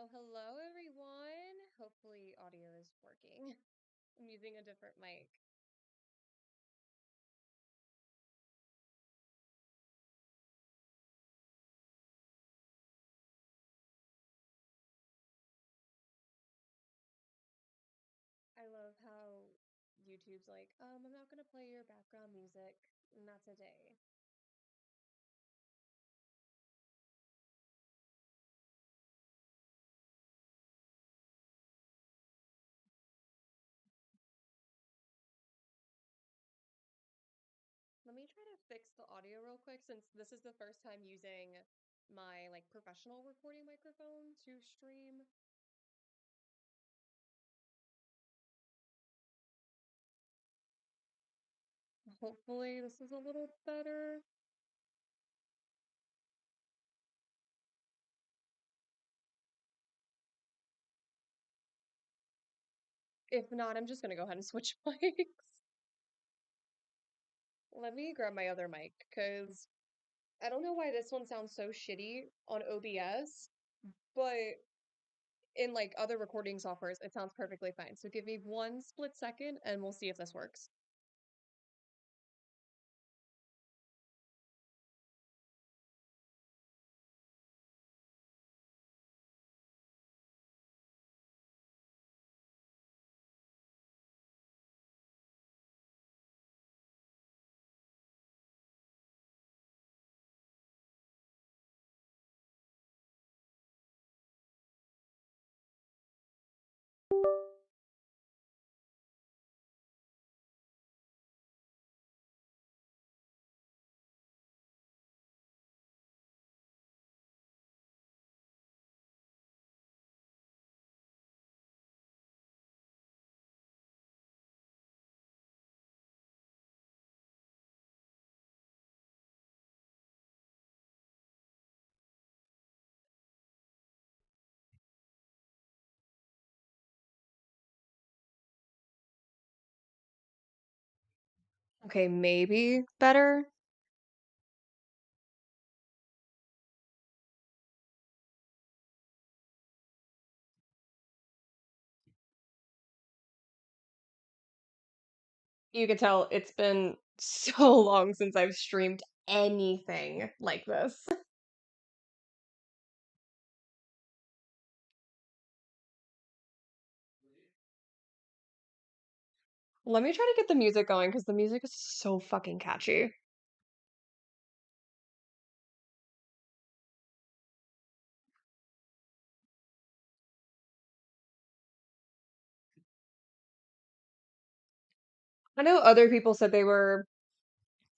Hello everyone. Hopefully audio is working. I'm using a different mic. I love how YouTube's like, I'm not gonna play your background music, not today. Let me try to fix the audio real quick since this is the first time using my professional recording microphone to stream. Hopefully this is a little better. If not, I'm just gonna go ahead and switch mics. Let me grab my other mic because I don't know why this one sounds so shitty on OBS, but in other recording softwares, it sounds perfectly fine. So give me one split second and we'll see if this works. Okay, maybe better. You can tell it's been so long since I've streamed anything like this. Let me try to get the music going because the music is so fucking catchy. I know other people said they were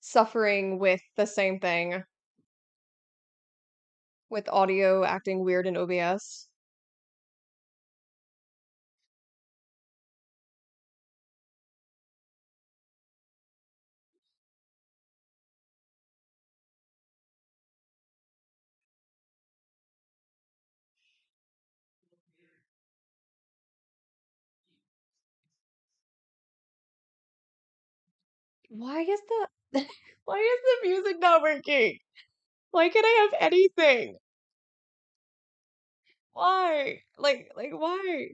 suffering with the same thing with audio acting weird in OBS. Why is the why is the music not working? Why can't I have anything? Why? Why?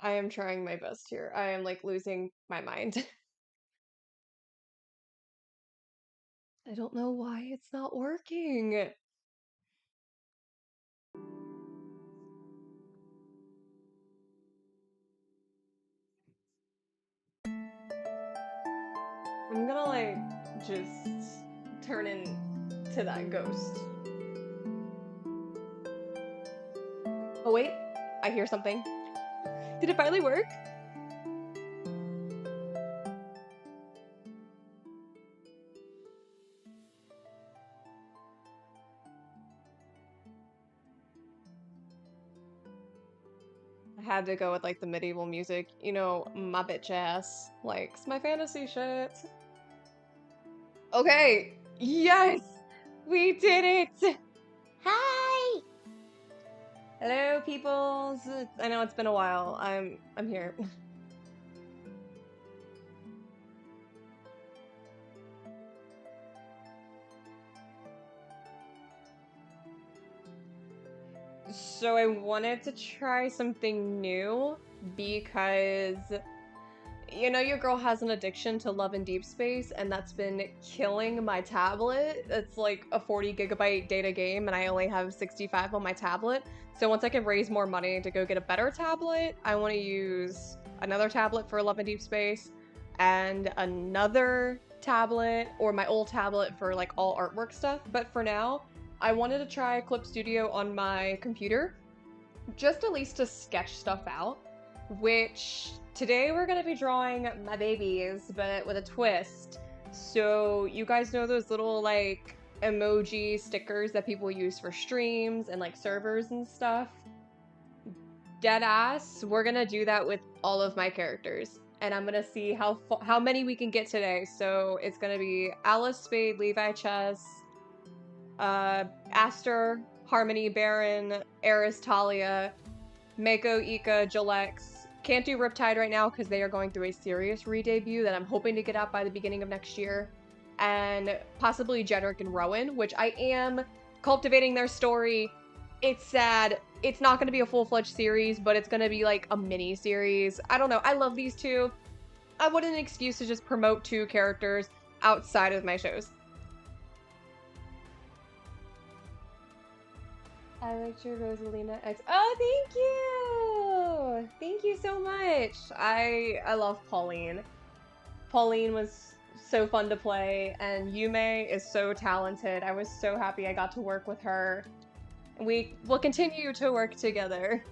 I am trying my best here. I am losing my mind. I don't know why it's not working. I'm gonna just turn into that ghost. Oh wait, I hear something. Did it finally work? I had to go with the medieval music. You know, my bitch ass likes my fantasy shit. Okay, yes, we did it. Hi. Hello, peoples. I know it's been a while. I'm here. So I wanted to try something new because your girl has an addiction to Love and Deep Space, and that's been killing my tablet. It's like a 40 gigabyte data game, and I only have 65 on my tablet. So once I can raise more money to go get a better tablet, I want to use another tablet for Love and Deep Space, and another tablet, or my old tablet for like all artwork stuff. But for now, I wanted to try Clip Studio on my computer, just at least to sketch stuff out, which today we're gonna be drawing my babies, but with a twist. So you guys know those little like emoji stickers that people use for streams and like servers and stuff? Deadass, we're gonna do that with all of my characters. And I'm gonna see how many we can get today. So it's gonna be Alice, Spade, Levi, Chess, Aster, Harmony, Baron, Eris, Talia, Mako, Ika, Jalex. Can't do Riptide right now because they are going through a serious re-debut that I'm hoping to get out by the beginning of next year. And possibly Jedrick and Rowan, which I am cultivating their story. It's sad. It's not going to be a full-fledged series, but it's going to be like a mini-series. I don't know. I love these two. I wanted an excuse to just promote two characters outside of my shows. I liked your Rosalina X. Oh, thank you! Thank you so much. I love Pauline. Pauline was so fun to play, and Yume is so talented. I was so happy I got to work with her. We will continue to work together.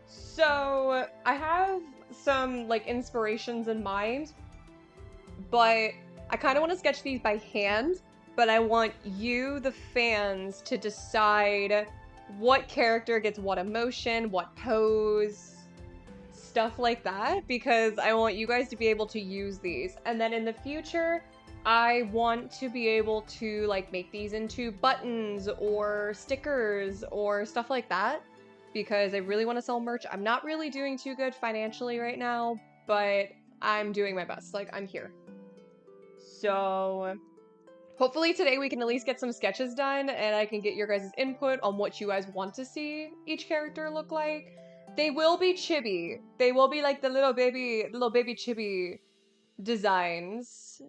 So, I have some, like, inspirations in mind, but I kind of want to sketch these by hand. But I want you, the fans, to decide what character gets what emotion, what pose, stuff like that, because I want you guys to be able to use these. And then in the future, I want to be able to like make these into buttons or stickers or stuff like that, because I really want to sell merch. I'm not really doing too good financially right now, but I'm doing my best. Like, I'm here. So hopefully today we can at least get some sketches done, and I can get your guys' input on what you guys want to see each character look like. They will be chibi. They will be like the little baby chibi designs.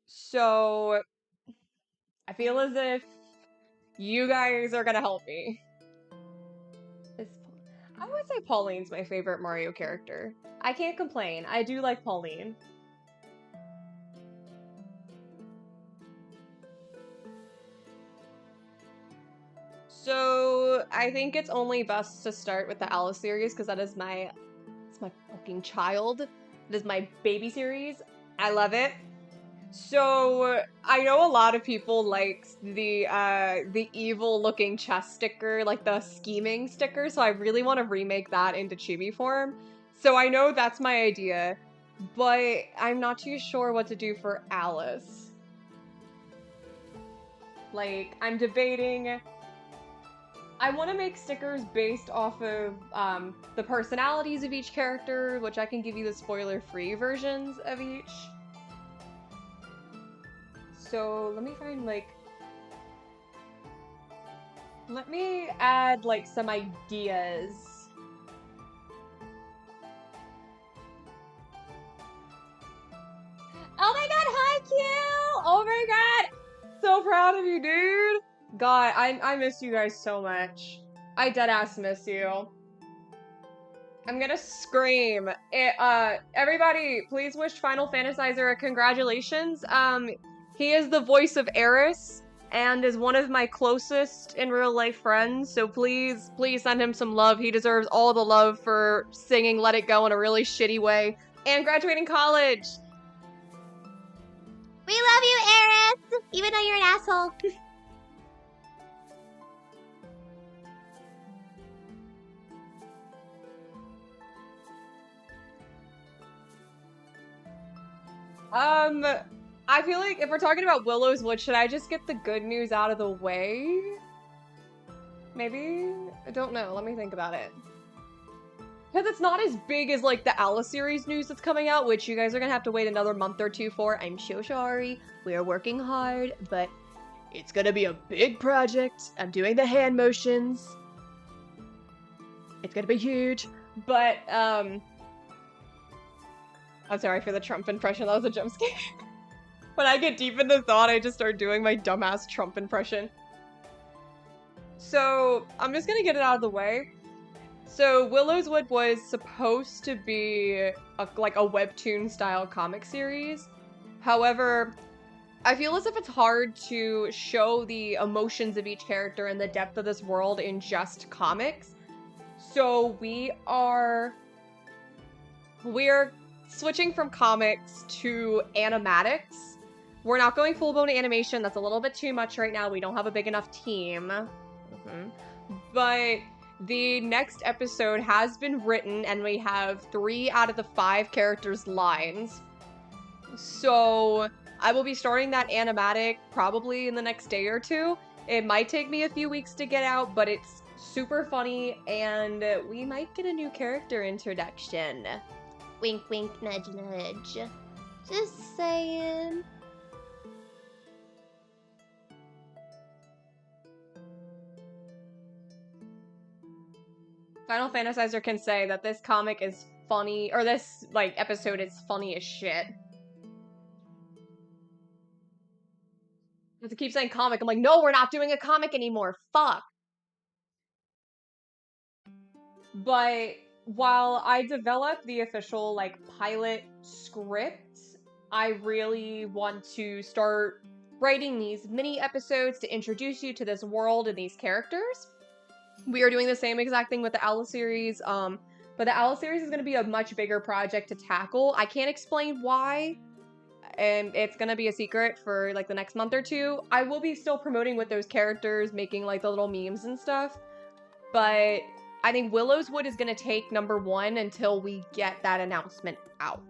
So I feel as if you guys are gonna help me. I would say Pauline's my favorite Mario character. I can't complain. I do like Pauline. So I think it's only best to start with the Alice series because it's my fucking child. It is my baby series. I love it. So I know a lot of people like the evil looking chess sticker, like the scheming sticker. So I really want to remake that into chibi form. So I know that's my idea, but I'm not too sure what to do for Alice. Like, I'm debating. I want to make stickers based off of the personalities of each character, which I can give you the spoiler-free versions of each. So let me find, like... Let me add, like, some ideas. Oh my god, hi, Q! Oh my god! So proud of you, dude! God, I miss you guys so much. I deadass miss you. I'm gonna scream. Everybody, please wish Final Fantasizer a congratulations. He is the voice of Eris and is one of my closest in real life friends, so please send him some love. He deserves all the love for singing Let It Go in a really shitty way and graduating college. We love you, Eris, even though you're an asshole. I feel like if we're talking about Willow's Wood, should I just get the good news out of the way? Maybe? I don't know. Let me think about it. Because it's not as big as, like, the Alice series news that's coming out, which you guys are gonna have to wait another month or two for. I'm so sorry. We are working hard, but It's gonna be a big project. I'm doing the hand motions. It's gonna be huge. But, I'm sorry for the Trump impression. That was a jump scare. When I get deep into thought, I just start doing my dumbass Trump impression. So, I'm just gonna get it out of the way. So, Willow's Wood was supposed to be like a webtoon-style comic series. However, I feel as if it's hard to show the emotions of each character and the depth of this world in just comics. So, we're switching from comics to animatics. We're not going full-blown animation. That's a little bit too much right now. We don't have a big enough team. But the next episode has been written, and we have 3 out of the 5 characters' lines. So I will be starting that animatic probably in the next day or 2. It might take me a few weeks to get out, but it's super funny, and we might get a new character introduction. Wink, wink, nudge, nudge. Just saying. Final Fantasizer can say that this comic is funny, or this, like, episode is funny as shit. To keep saying comic, I'm like, no, we're not doing a comic anymore, fuck! But while I develop the official, like, pilot script, I really want to start writing these mini episodes to introduce you to this world and these characters. We are doing the same exact thing with the Alice series, but the Alice series is going to be a much bigger project to tackle. I can't explain why, and it's going to be a secret for, like, the next month or 2. I will be still promoting with those characters, making, like, the little memes and stuff, but I think Willow's Wood is going to take number 1 until we get that announcement out.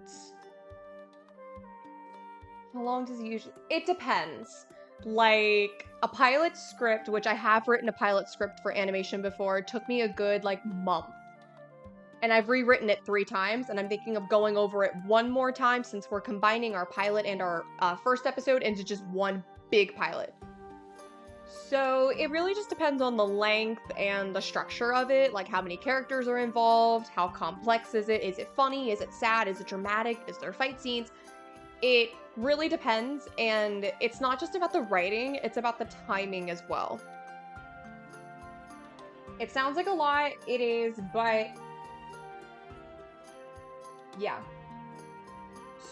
How long does it usually... It depends. Like, a pilot script, which I have written a pilot script for animation before, took me a good, like, month. And I've rewritten it 3 times, and I'm thinking of going over it one more time since we're combining our pilot and our first episode into just one big pilot. So it really just depends on the length and the structure of it, like how many characters are involved, how complex is it funny, is it sad, is it dramatic, is there fight scenes? It really depends, and it's not just about the writing, it's about the timing as well. It sounds like a lot, it is, but yeah.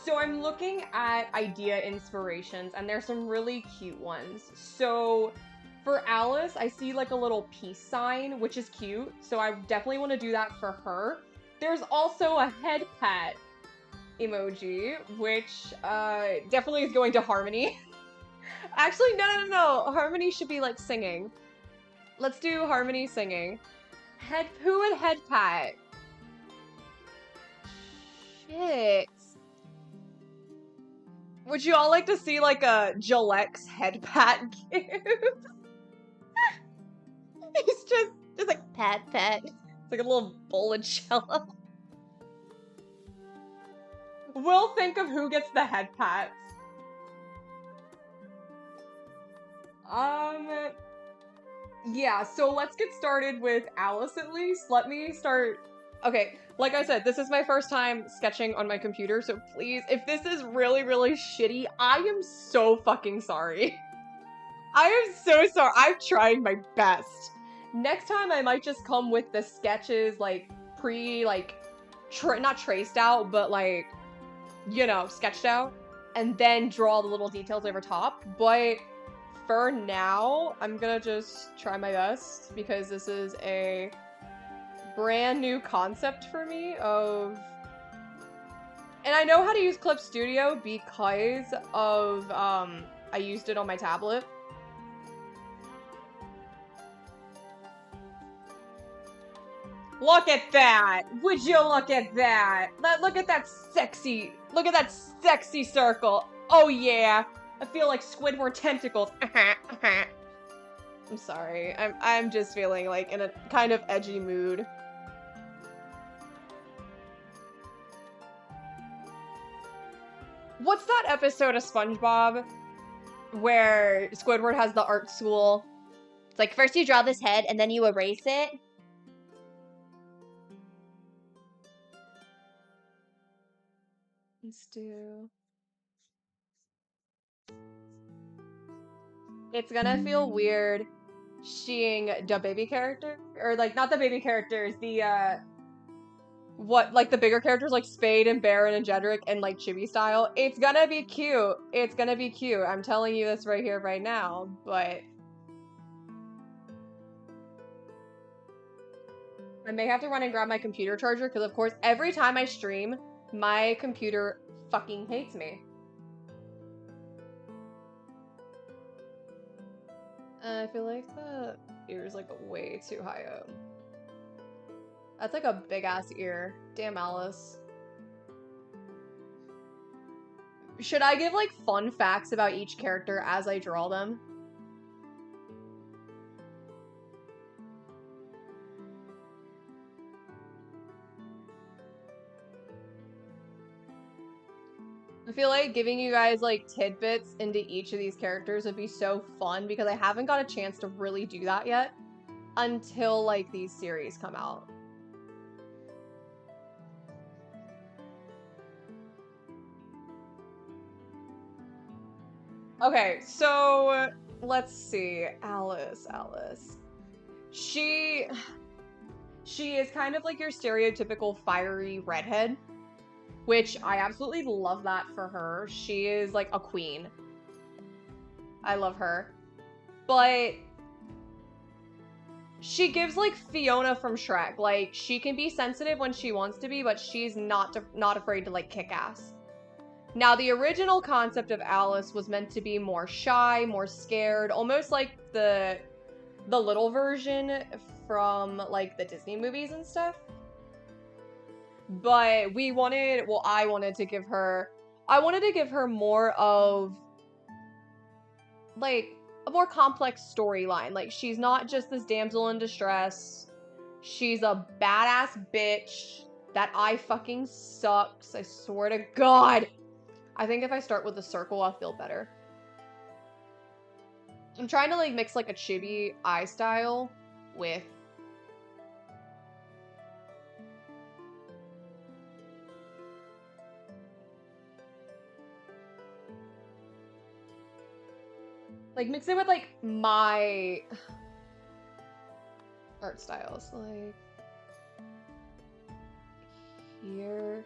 So I'm looking at idea inspirations, and there's some really cute ones. So for Alice, I see like a little peace sign, which is cute, so I definitely want to do that for her. There's also a head pat emoji, which definitely is going to Harmony. Actually, no. Harmony should be, like, singing. Let's do Harmony singing. Who would head pat? Shit. Would you all like to see, like, a Jalex head pat gift? It's just like, pat. It's like a little bowl of Jello. We'll think of who gets the head pats. Yeah, so let's get started with Alice at least. Let me start... Okay, like I said, this is my first time sketching on my computer, so please, if this is really, really shitty, I am so fucking sorry. I am so sorry. I'm trying my best. Next time, I might just come with the sketches, like, not traced out, but, like, you know, sketched out, and then draw the little details over top, but for now, I'm gonna just try my best, because this is a brand new concept for me of... And I know how to use Clip Studio because of, I used it on my tablet. Look at that! Would you look at that? Look at that sexy circle. Oh yeah! I feel like Squidward tentacles. I'm sorry. I'm just feeling like in a kind of edgy mood. What's that episode of SpongeBob where Squidward has the art school. It's like, first you draw this head, and then you erase it. Let's do... It's gonna feel weird seeing the baby character, or like not the baby characters, the like the bigger characters like Spade and Baron and Jedrick and like Chibi style. It's gonna be cute. It's gonna be cute. I'm telling you this right here, right now, but I may have to run and grab my computer charger because of course every time I stream, my computer fucking hates me. I feel like the ear's like way too high up. That's like a big ass ear. Damn, Alice. Should I give like fun facts about each character as I draw them? I feel like giving you guys like tidbits into each of these characters would be so fun because I haven't got a chance to really do that yet until like these series come out. Okay, so let's see. Alice. She is kind of like your stereotypical fiery redhead, which I absolutely love that for her. She is like a queen. I love her. But she gives like Fiona from Shrek. Like, she can be sensitive when she wants to be, but she's not afraid to like kick ass. Now, the original concept of Alice was meant to be more shy, more scared, almost like the little version from like the Disney movies and stuff. But I wanted to give her more of like a more complex storyline. Like, she's not just this damsel in distress. She's a badass bitch. That eye fucking sucks. I swear to God. I think if I start with the circle, I'll feel better. I'm trying to like mix like a chibi eye style with mix it with like my art styles. Like here.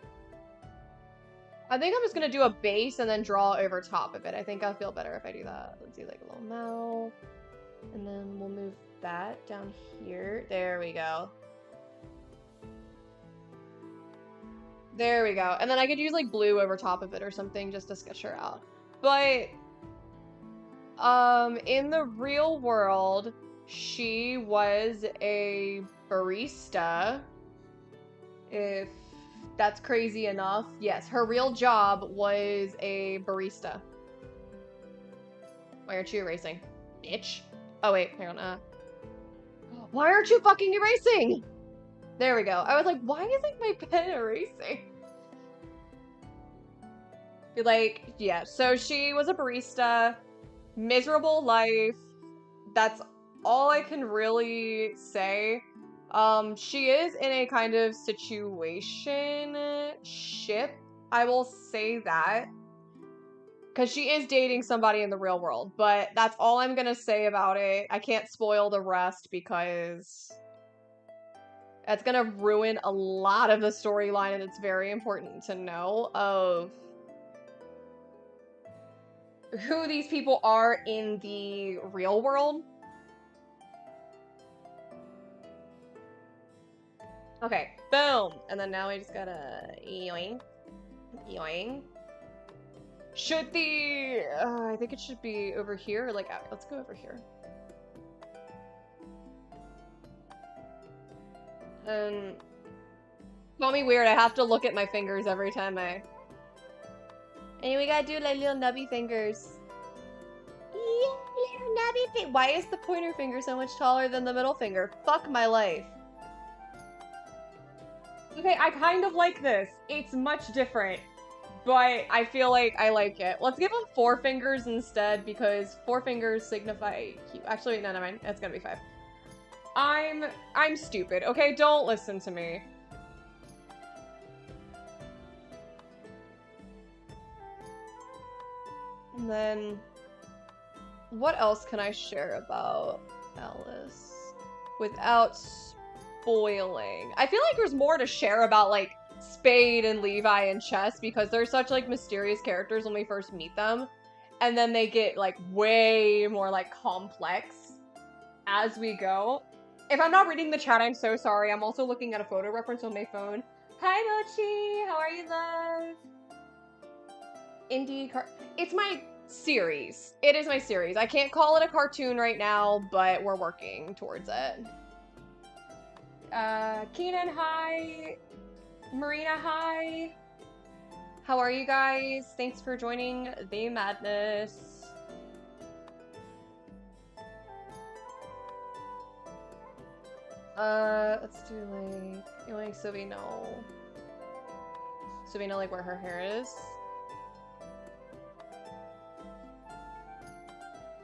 I think I'm just gonna do a base and then draw over top of it. I think I'll feel better if I do that. Let's do like a little mouth. And then we'll move that down here. There we go. There we go. And then I could use like blue over top of it or something just to sketch her out. But in the real world, she was a barista. If that's crazy enough. Yes, her real job was a barista. Why aren't you erasing? Bitch. Oh, wait, hang on. Why aren't you fucking erasing? There we go. I was like, why isn't my pen erasing? Like, yeah, so she was a barista. Miserable life. That's all I can really say. She is in a kind of situationship, I will say that. Because she is dating somebody in the real world, but that's all I'm gonna say about it. I can't spoil the rest because that's gonna ruin a lot of the storyline, and it's very important to know of who these people are in the real world. Okay, boom. And then now we just gotta yoink. Yoink. Should the... I think it should be over here. Like, let's go over here. Call me weird, I have to look at my fingers every time I... And we gotta do like little nubby fingers. Yeah, little nubby finger. Why is the pointer finger so much taller than the middle finger? Fuck my life. Okay, I kind of like this. It's much different. but I feel like I like it. Let's give him 4 fingers instead, because 4 fingers signify... Actually, wait, no, never mind. That's gonna be 5. I'm stupid, okay? Don't listen to me. And then... what else can I share about Alice without spoiling? I feel like there's more to share about, like, Spade and Levi and Chess, because they're such, like, mysterious characters when we first meet them. And then they get, like, way more, like, complex as we go. If I'm not reading the chat, I'm so sorry. I'm also looking at a photo reference on my phone. Hi, Mochi! How are you, love? It's my series. It is my series. I can't call it a cartoon right now, but we're working towards it. Keenan, hi. Marina, hi. How are you guys? Thanks for joining the madness. Let's do like, you know, like so we know like where her hair is.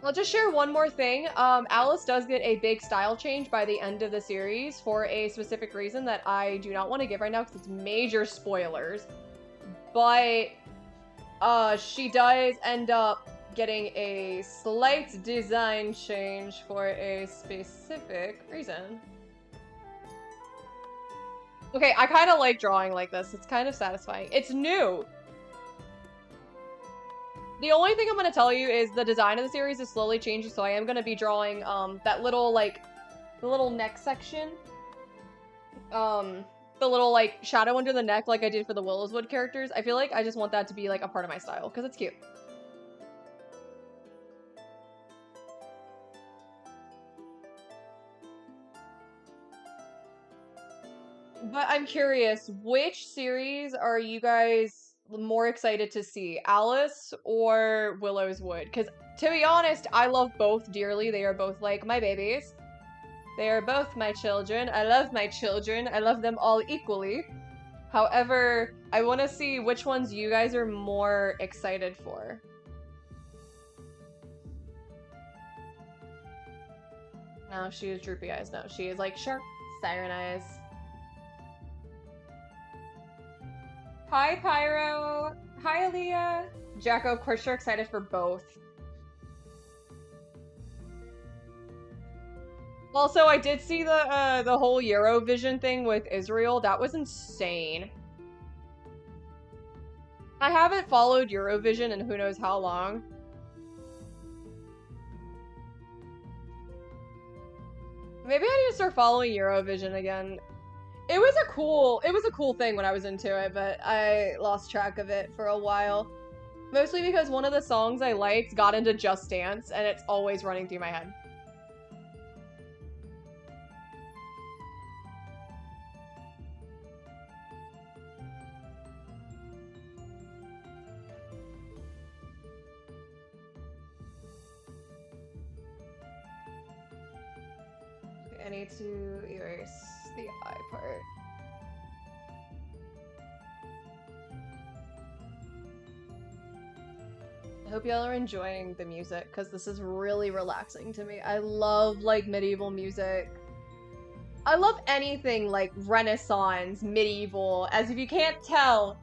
I'll just share one more thing. Alice does get a big style change by the end of the series for a specific reason that I do not want to give right now because it's major spoilers. But she does end up getting a slight design change for a specific reason. Okay, I kind of like drawing like this. It's kind of satisfying. It's new. The only thing I'm going to tell you is the design of the series is slowly changing, so I am going to be drawing that little, like, the little neck section. The little, like, shadow under the neck like I did for the Willowswood characters. I feel like I just want that to be, like, a part of my style, because it's cute. But I'm curious, which series are you guys more excited to see, Alice or Willowswood? Because, to be honest, I love both dearly. They are both, like, my babies. They are both my children. I love my children. I love them all equally. However, I want to see which ones you guys are more excited for. No, she is droopy eyes. No, she is, like, sharp siren eyes. Hi, Pyro. Hi, Aaliyah. Jacko, of course you're excited for both. Also, I did see the whole Eurovision thing with Israel. That was insane. I haven't followed Eurovision in who knows how long. Maybe I need to start following Eurovision again. It was a cool thing when I was into it, but I lost track of it for a while. Mostly because one of the songs I liked got into Just Dance, and it's always running through my head. Okay, I need to erase the eye part. I hope y'all are enjoying the music, because this is really relaxing to me. I love, like, medieval music. I love anything, like, Renaissance, medieval. As if you can't tell,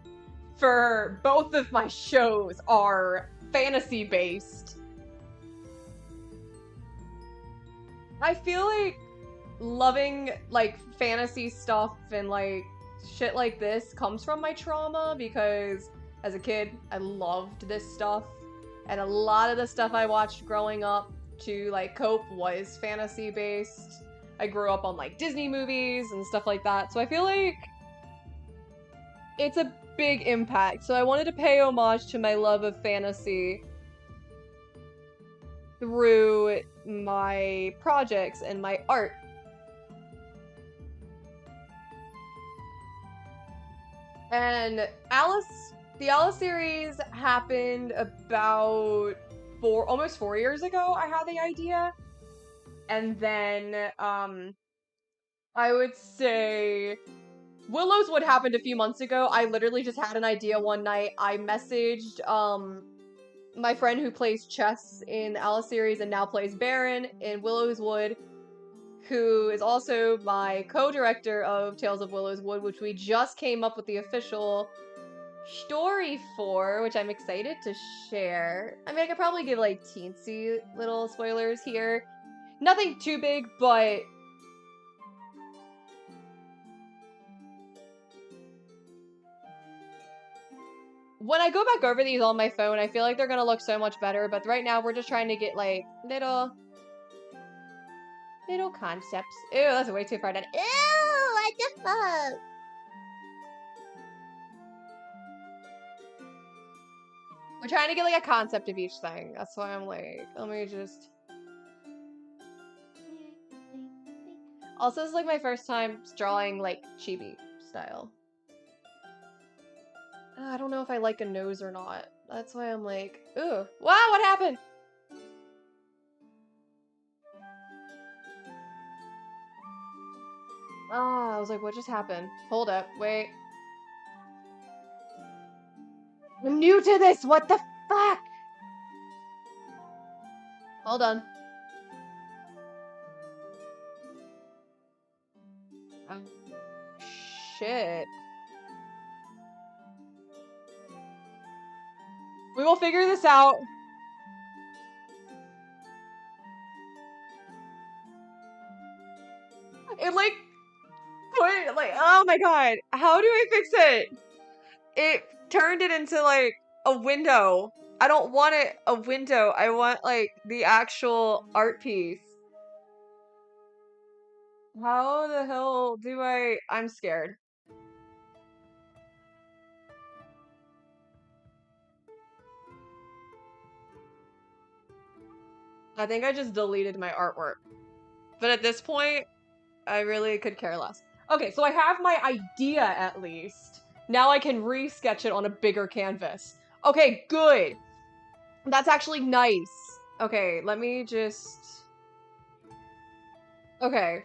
for both of my shows are fantasy-based. I feel like loving, like, fantasy stuff and, like, shit like this comes from my trauma, because as a kid, I loved this stuff. And a lot of the stuff I watched growing up to, like, cope was fantasy-based. I grew up on, like, Disney movies and stuff like that. So I feel like it's a big impact. So I wanted to pay homage to my love of fantasy through my projects and my art. And the Alice series happened about almost 4 years ago. I had the idea. And then, I would say Willow's Wood happened a few months ago. I literally just had an idea one night. I messaged my friend who plays chess in the Alice series and now plays Baron in Willow's Wood, who is also my co-director of Tales of Willow's Wood, which we just came up with the official story for, which I'm excited to share. I mean, I could probably give like teensy little spoilers here. Nothing too big, but when I go back over these on my phone, I feel like they're gonna look so much better, but right now we're just trying to get like little concepts. Ew, that's way too far down. Ew, what the fuck? We're trying to get like a concept of each thing. That's why I'm like, let me just. Also, this is like my first time drawing like chibi style. I don't know if I like a nose or not. That's why I'm like, ooh, wow, what happened? Ah, I was like, what just happened? Hold up, wait. I'm new to this, what the fuck? Hold on. Oh, shit. We will figure this out. It like, put, like, oh my god. How do I fix it? It turned it into like a window. I don't want it a window. I want like the actual art piece. How the hell do I'm scared. I think I just deleted my artwork. But at this point, I really could care less. Okay, so I have my idea at least. Now I can re-sketch it on a bigger canvas. Okay, good. That's actually nice. Okay, let me just... Okay.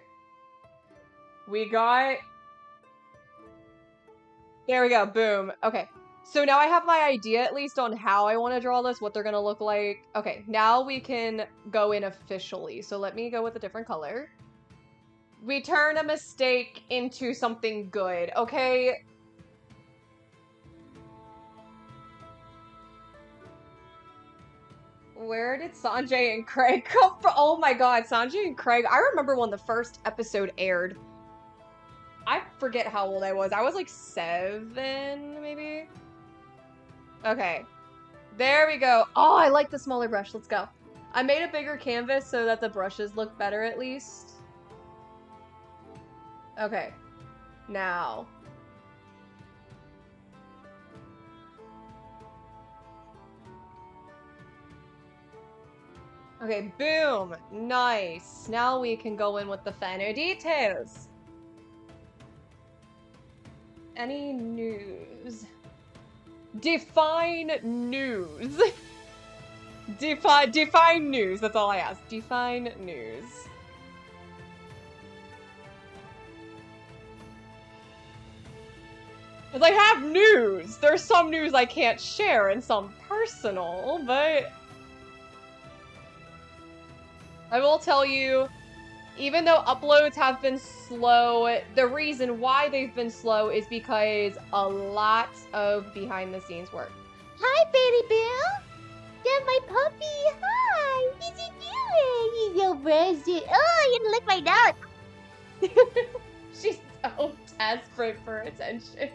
We got... There we go, boom. Okay, so now I have my idea at least on how I want to draw this, what they're gonna look like. Okay, now we can go in officially. So let me go with a different color. We turn a mistake into something good, okay? Where did Sanjay and Craig come from? Oh my god, Sanjay and Craig. I remember when the first episode aired. I forget how old I was. I was like 7, maybe? Okay. There we go. Oh, I like the smaller brush. Let's go. I made a bigger canvas so that the brushes look better at least. Okay. Now. Okay, boom. Nice. Now we can go in with the finer details. Any news? Define news. Define news. That's all I ask. Define news. Cause I have news. There's some news I can't share and some personal, but I will tell you, even though uploads have been slow, the reason why they've been slow is because a lot of behind-the-scenes work. Hi, Baby Bill. That's my puppy. Hi. What's he doing? He's so precious. Oh, you're gonna lick my nose. She's so desperate for attention.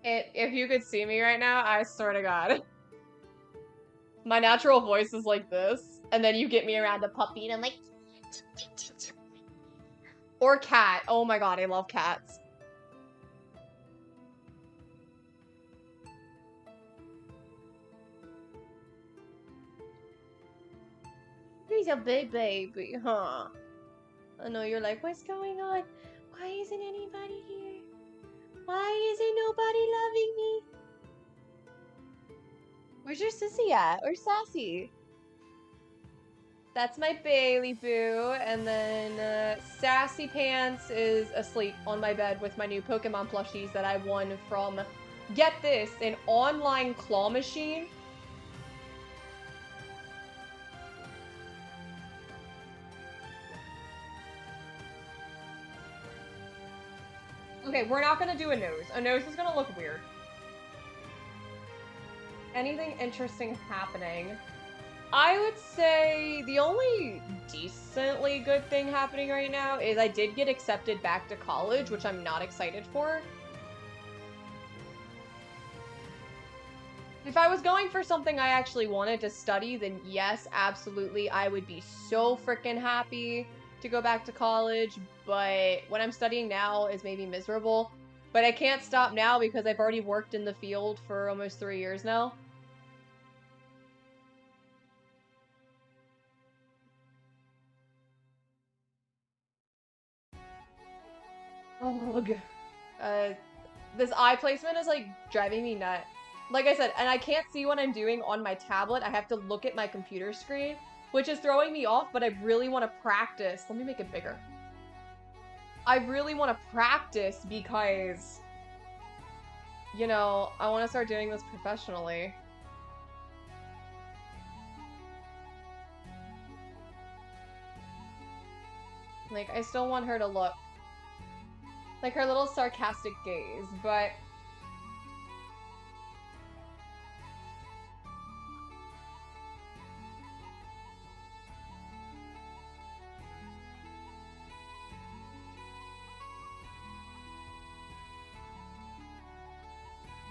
If you could see me right now, I swear to God. My natural voice is like this, and then you get me around a puppy, and I'm like... Or cat. Oh my god, I love cats. He's a big baby, huh? I know you're like, what's going on? Why isn't anybody here? Why isn't nobody loving me? Where's your sissy at? Or Sassy? That's my Bailey Boo, and then Sassy Pants is asleep on my bed with my new Pokemon plushies that I won from, get this, an online claw machine. Okay, we're not gonna do a nose. A nose is gonna look weird. Anything interesting happening? I would say the only decently good thing happening right now is I did get accepted back to college, which I'm not excited for. If I was going for something I actually wanted to study, then yes, absolutely, I would be so freaking happy to go back to college, but what I'm studying now is maybe miserable. But I can't stop now because I've already worked in the field for almost 3 years now. Ugh. This eye placement is like driving me nuts. Like I said, and I can't see what I'm doing on my tablet. I have to look at my computer screen, which is throwing me off, but I really want to practice. Let me make it bigger. I really want to practice because, you know, I want to start doing this professionally. Like, I still want her to look like her little sarcastic gaze, but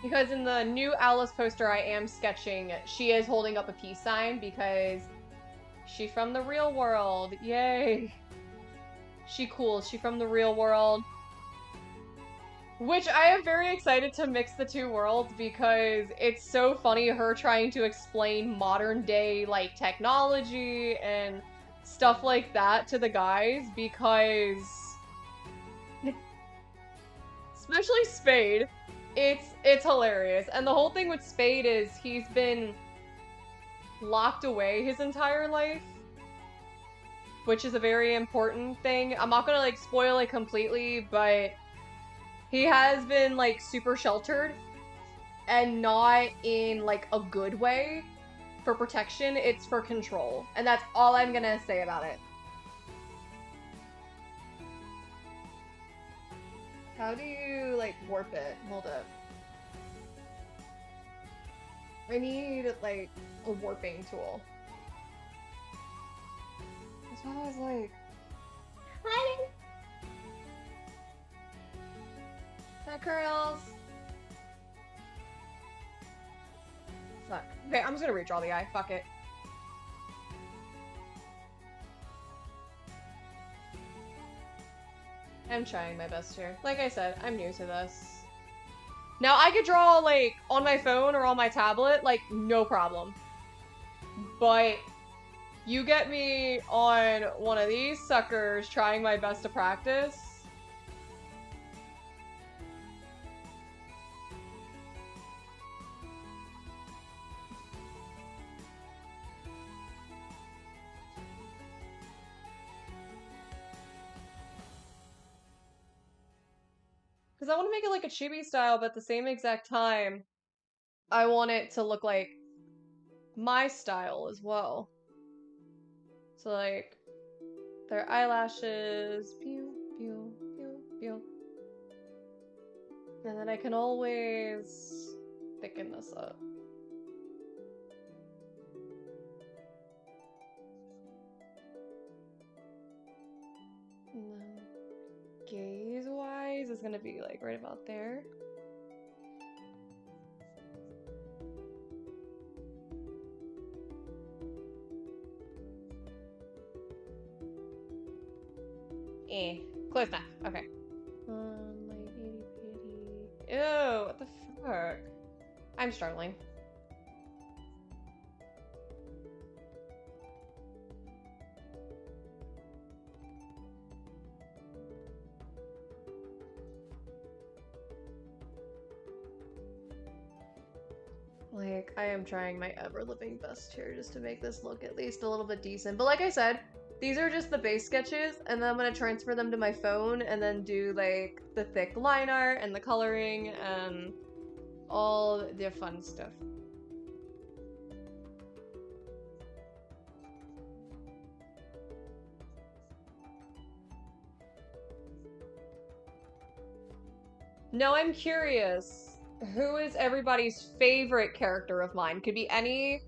because in the new Alice poster I am sketching, she is holding up a peace sign because she's from the real world. Yay. She cool. She from the real world. Which I am very excited to mix the two worlds because it's so funny her trying to explain modern day like technology and stuff like that to the guys because especially Spade, it's hilarious. And the whole thing with Spade is he's been locked away his entire life, which is a very important thing. I'm not gonna like spoil it completely, but he has been like super sheltered and not in like a good way for protection. It's for control. And that's all I'm gonna say about it. How do you like warp it? Hold up. I need like a warping tool. That's what I was like. Hi. Hi, curls. Fuck. Okay, I'm just gonna redraw the eye. Fuck it. I'm trying my best here. Like I said, I'm new to this. Now, I could draw, like, on my phone or on my tablet, like, no problem. But you get me on one of these suckers trying my best to practice. Because I want to make it like a chibi style, but at the same exact time, I want it to look like my style as well. So, like, their eyelashes, pew, pew, pew, pew. And then I can always thicken this up. And then gaze-wise is gonna be like right about there. Close enough. Okay. Like itty bitty. Ew, what the fuck? I'm struggling. Like, I am trying my ever-living best here just to make this look at least a little bit decent. But like I said, these are just the base sketches, and then I'm gonna transfer them to my phone and then do, like, the thick line art and the coloring and all the fun stuff. No, I'm curious. Who is everybody's favorite character of mine? Could be any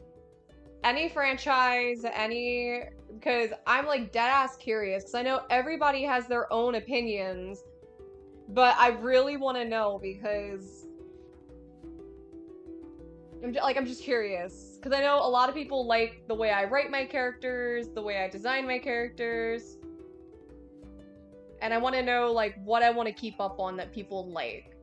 franchise, because I'm like dead ass curious because I know everybody has their own opinions, but I really want to know because I'm just curious because I know a lot of people like the way I write my characters, the way I design my characters, and I want to know like what I want to keep up on that people like.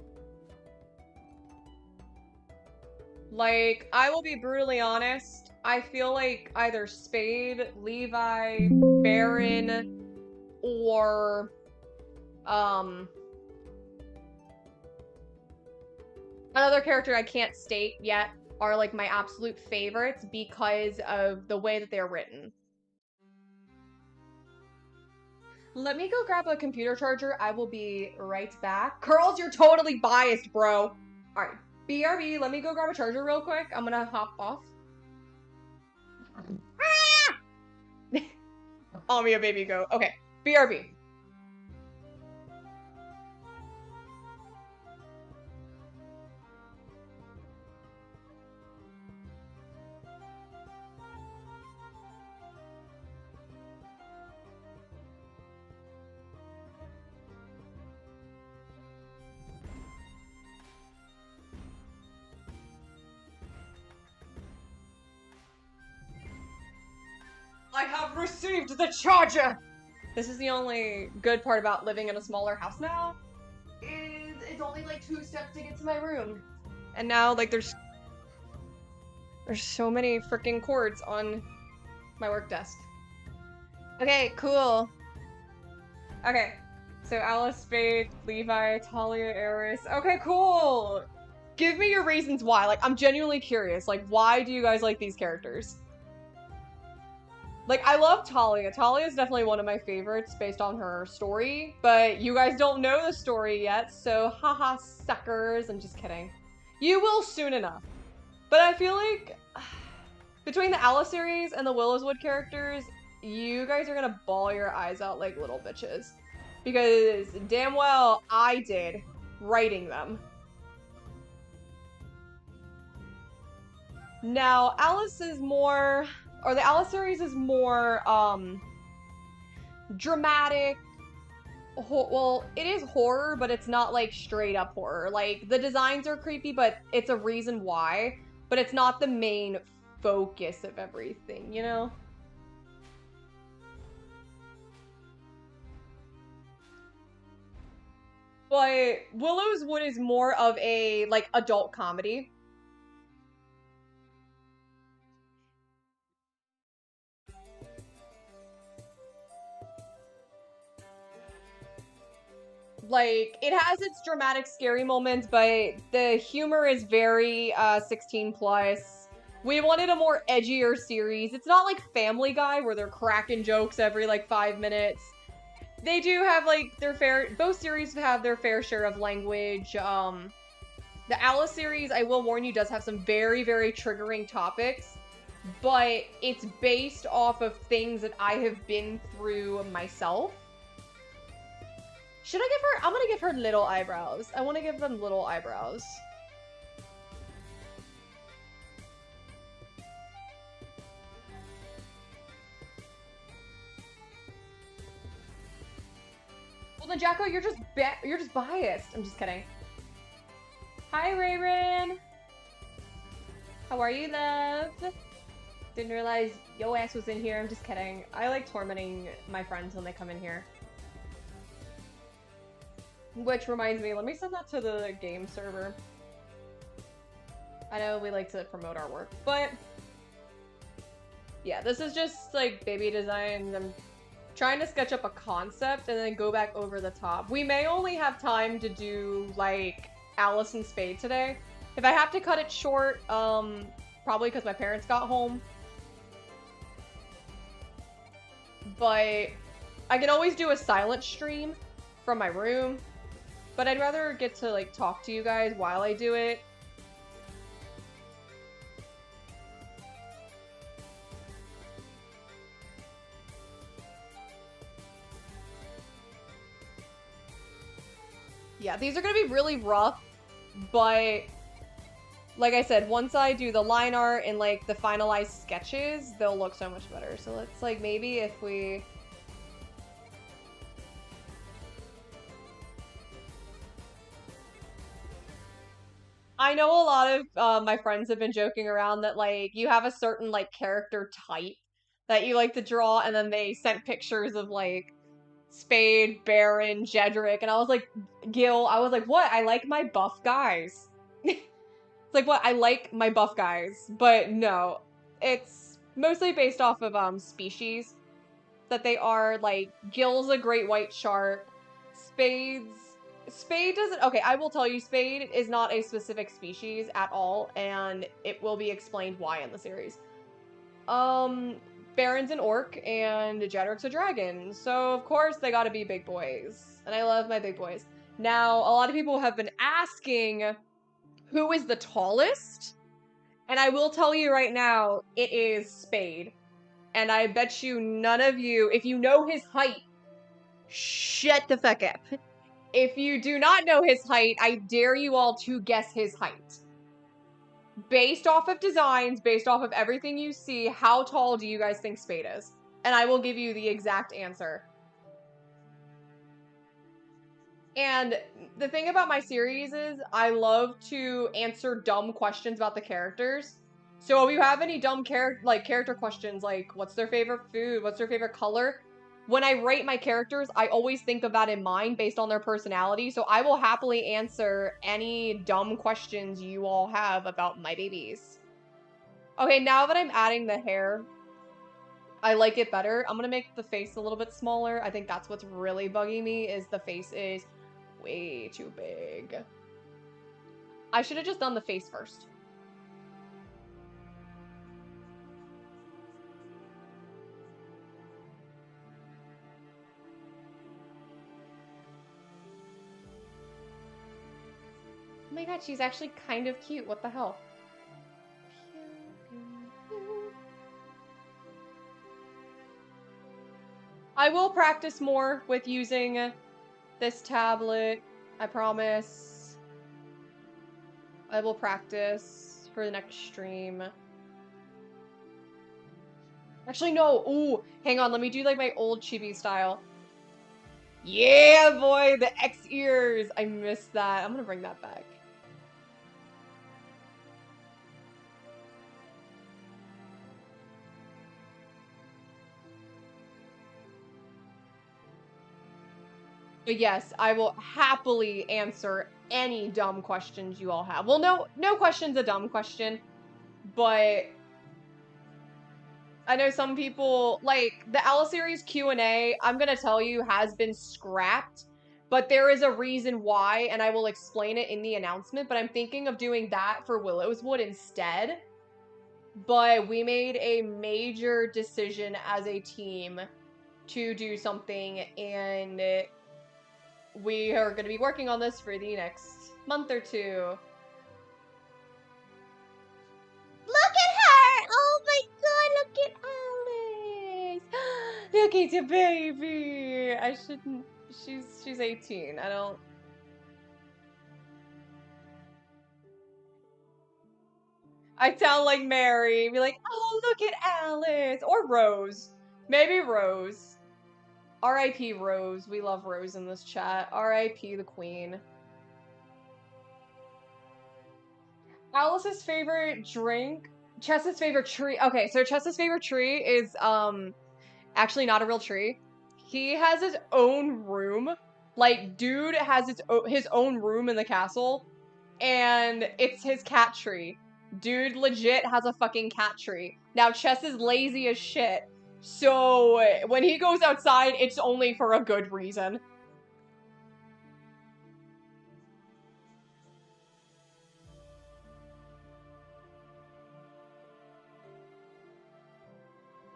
Like, I will be brutally honest, I feel like either Spade, Levi, Baron, or, another character I can't state yet are like my absolute favorites because of the way that they're written. Let me go grab a computer charger. I will be right back. Curls, you're totally biased, bro. Alright. BRB, let me go grab a charger real quick. I'm gonna hop off. Oh, me a baby goat. Okay, BRB. I have received the charger! This is the only good part about living in a smaller house now, is it's only like 2 steps to get to my room. And now, like, there's so many freaking cords on my work desk. Okay, cool. Okay, so Alice, Spade, Levi, Talia, Eris. Okay, cool! Give me your reasons why. Like, I'm genuinely curious. Like, why do you guys like these characters? Like, I love Talia. Talia is definitely one of my favorites based on her story, but you guys don't know the story yet, so haha, suckers. I'm just kidding. You will soon enough. But I feel like between the Alice series and the Willowswood characters, you guys are gonna bawl your eyes out like little bitches. Because damn well I did writing them. Now, Alice is more... or the Alice series is more, dramatic. Well, it is horror, but it's not, like, straight-up horror. Like, the designs are creepy, but it's a reason why. But it's not the main focus of everything, you know? But Willowswood is more of a, like, adult comedy. Like, it has its dramatic, scary moments, but the humor is very 16 plus. We wanted a more edgier series. It's not like Family Guy where they're cracking jokes every like 5 minutes. They do have like their fair, both series have their fair share of language. The Alice series, I will warn you, does have some very, very triggering topics, but it's based off of things that I have been through myself. Should I give her? I'm gonna give her little eyebrows. I want to give them little eyebrows. Well then, Jacko, you're just biased. I'm just kidding. Hi, Rayran. How are you, love? Didn't realize yo ass was in here. I'm just kidding. I like tormenting my friends when they come in here. Which reminds me, let me send that to the game server. I know we like to promote our work, but yeah, this is just like baby design. I'm trying to sketch up a concept and then go back over the top. We may only have time to do like Alice and Spade today, If I have to cut it short, probably because my parents got home. But I can always do a silent stream from my room. But I'd rather get to, like, talk to you guys while I do it. Yeah, these are gonna be really rough, but like I said, once I do the line art and like the finalized sketches, they'll look so much better. So let's like maybe if we... I know a lot of my friends have been joking around that like you have a certain like character type that you like to draw, and then they sent pictures of like Spade, Baron, Jedrick, and I was like, Gil, I was like, what? I like my buff guys. It's like, what? I like my buff guys, but no. It's mostly based off of species that they are. Like, Gil's a great white shark. Spade doesn't... Okay, I will tell you, Spade is not a specific species at all, and it will be explained why in the series. Baron's an orc, and Jedrick's a dragon, so of course they gotta be big boys. And I love my big boys. Now, a lot of people have been asking who is the tallest? And I will tell you right now, it is Spade. And I bet you none of you, if you know his height, shut the fuck up. If you do not know his height, I dare you all to guess his height. Based off of designs, based off of everything you see, how tall do you guys think Spade is? And I will give you the exact answer. And the thing about my series is I love to answer dumb questions about the characters. So if you have any dumb character questions, like what's their favorite food, what's their favorite color, when I rate my characters, I always think of that in mind based on their personality. So I will happily answer any dumb questions you all have about my babies. Okay, now that I'm adding the hair, I like it better. I'm gonna make the face a little bit smaller. I think that's what's really bugging me, is the face is way too big. I should have just done the face first. Oh my god, she's actually kind of cute. What the hell? I will practice more with using this tablet. I promise. I will practice for the next stream. Actually, no. Ooh, hang on. Let me do like my old chibi style. Yeah, boy, the X ears. I missed that. I'm gonna bring that back. But yes, I will happily answer any dumb questions you all have. Well, no question's a dumb question, but I know some people, like, the Alice series Q&A, I'm gonna tell you, has been scrapped, but there is a reason why, and I will explain it in the announcement, but I'm thinking of doing that for Willowswood instead. But we made a major decision as a team to do something, and we are going to be working on this for the next month or two. Look at her! Oh my god, look at Alice! Look at the baby! I shouldn't... She's 18. I don't... I sound like Mary. Be like, oh, look at Alice! Or Rose. Maybe Rose. R.I.P. Rose. We love Rose in this chat. R.I.P. the queen. Alice's favorite drink? Chess's favorite tree. Okay, so Chess's favorite tree is, actually not a real tree. He has his own room. Like, dude has his own room in the castle, and it's his cat tree. Dude legit has a fucking cat tree. Now, Chess is lazy as shit, so when he goes outside, it's only for a good reason.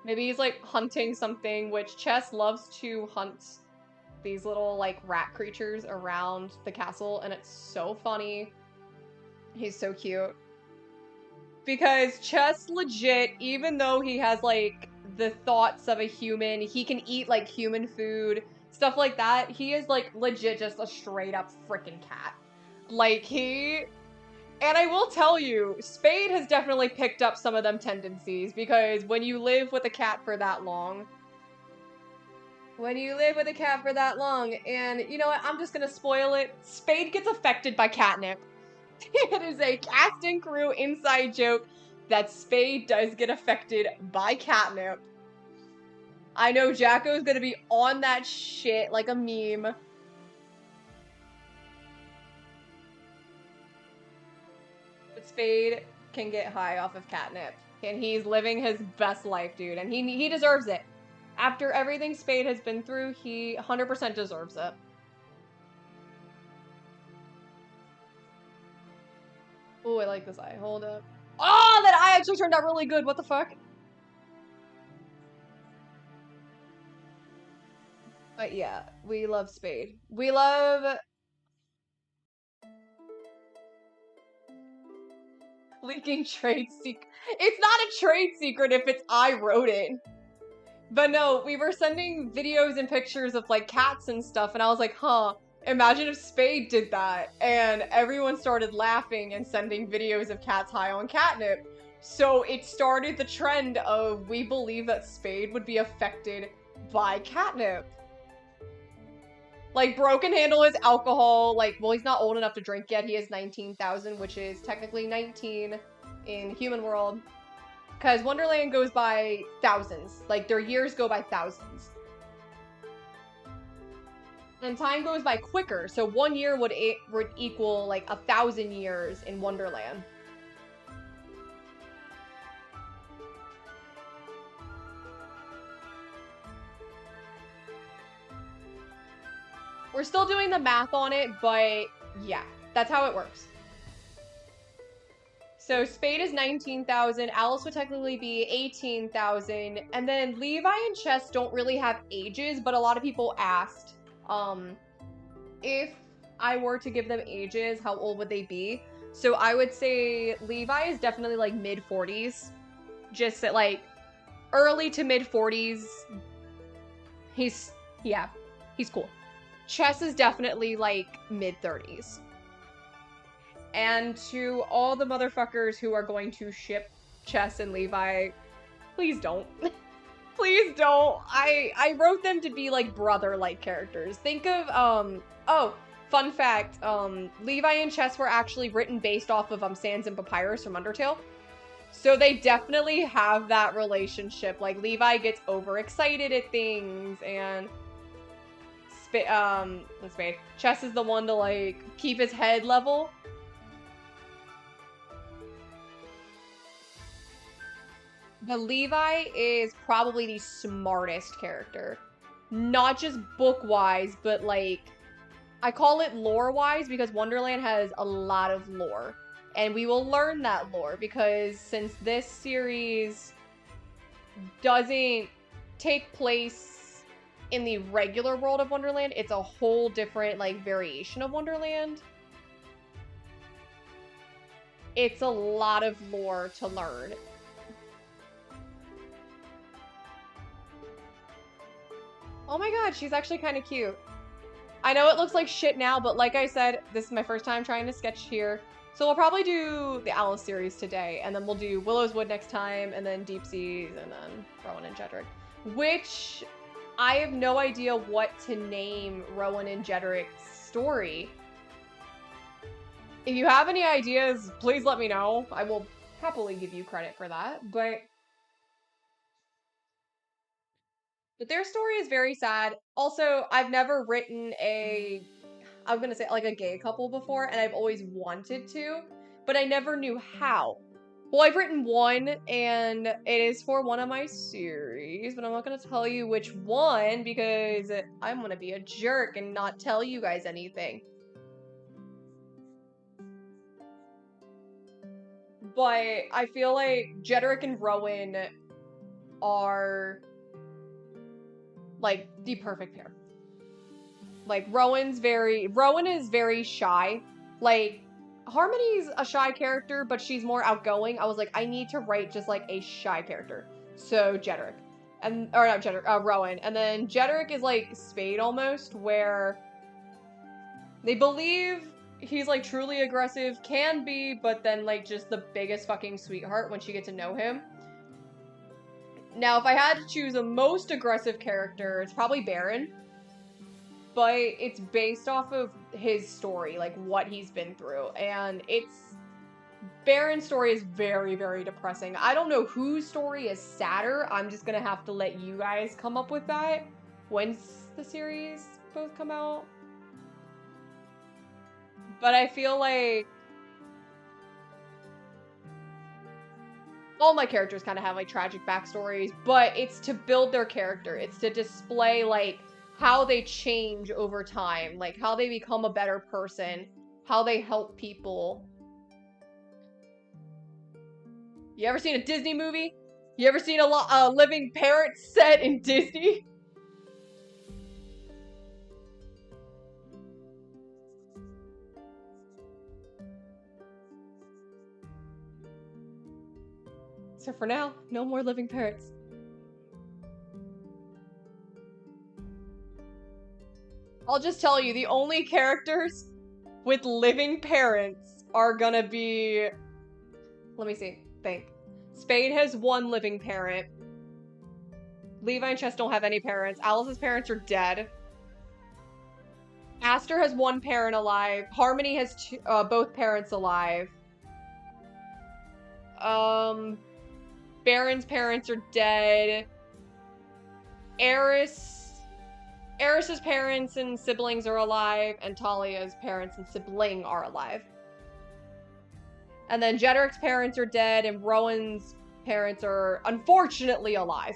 Maybe he's like hunting something, which Chess loves to hunt these little like rat creatures around the castle, and it's so funny. He's so cute. Because Chess legit, even though he has like the thoughts of a human, he can eat like human food, stuff like that. He is like legit just a straight up freaking cat. Like and I will tell you, Spade has definitely picked up some of them tendencies because when you live with a cat for that long, and you know what, I'm just gonna spoil it. Spade gets affected by catnip. It is a cast and crew inside joke that Spade does get affected by catnip. I know Jacko's gonna be on that shit like a meme. But Spade can get high off of catnip. And he's living his best life, dude. And he deserves it. After everything Spade has been through, he 100% deserves it. Oh, I like this eye. Hold up. Oh, that eye actually turned out really good. What the fuck? But yeah, we love Spade. We love leaking trade secret. It's not a trade secret if I wrote it. But no, we were sending videos and pictures of like cats and stuff, and I was like, huh, imagine if Spade did that. And everyone started laughing and sending videos of cats high on catnip. So it started the trend of we believe that Spade would be affected by catnip. Like, Broken Handle is alcohol. Like, well, he's not old enough to drink yet. He is 19,000, which is technically 19 in human world. Because Wonderland goes by thousands. Like, their years go by thousands. And time goes by quicker. So 1 year would equal, like, 1,000 years in Wonderland. We're still doing the math on it, but yeah, that's how it works. So Spade is 19,000, Alice would technically be 18,000, and then Levi and Chess don't really have ages, but a lot of people asked, if I were to give them ages, how old would they be? So I would say Levi is definitely like mid-40s, just at like early to mid-40s. He's cool. Chess is definitely like mid-30s. And to all the motherfuckers who are going to ship Chess and Levi, please don't. Please don't. I wrote them to be like brother-like characters. Think of, oh, fun fact, Levi and Chess were actually written based off of Sans and Papyrus from Undertale. So they definitely have that relationship. Like, Levi gets overexcited at things, and Spade. Chess is the one to, like, keep his head level. But Levi is probably the smartest character. Not just book-wise, but, like, I call it lore-wise because Wonderland has a lot of lore. And we will learn that lore because since this series doesn't take place in the regular world of Wonderland, it's a whole different, like, variation of Wonderland. It's a lot of lore to learn. Oh my god, she's actually kind of cute. I know it looks like shit now, but like I said, this is my first time trying to sketch here. So we'll probably do the Alice series today, and then we'll do Willow's Wood next time, and then Deep Seas, and then Rowan and Jedrick. Which, I have no idea what to name Rowan and Jedrick's story. If you have any ideas, please let me know. I will happily give you credit for that, but their story is very sad. Also, I've never written I'm gonna say like a gay couple before, and I've always wanted to, but I never knew how. Well, I've written one, and it is for one of my series, but I'm not gonna tell you which one because I'm gonna be a jerk and not tell you guys anything. But I feel like Jedrick and Rowan are like the perfect pair. Like Rowan is very shy. Like Harmony's a shy character, but she's more outgoing. I was like, I need to write just like a shy character. So Jedrick. Or not Jedrick, Rowan. And then Jedrick is like Spade almost, where they believe he's like truly aggressive, can be, but then like just the biggest fucking sweetheart once you get to know him. Now, if I had to choose a most aggressive character, it's probably Baron. But it's based off of his story, like what he's been through. And Baron's story is very, very depressing. I don't know whose story is sadder. I'm just gonna have to let you guys come up with that. When's the series both come out? But I feel like all my characters kind of have like tragic backstories, but it's to build their character. It's to display like how they change over time, like how they become a better person, how they help people. You ever seen a Disney movie? You ever seen a living parent set in Disney? So for now, no more living parents. I'll just tell you, the only characters with living parents are gonna be... Let me see. Think. Spade has one living parent. Levi and Chess don't have any parents. Alice's parents are dead. Aster has one parent alive. Harmony has both parents alive. Baron's parents are dead. Eris's parents and siblings are alive, and Talia's parents and sibling are alive. And then Jedrick's parents are dead, and Rowan's parents are unfortunately alive.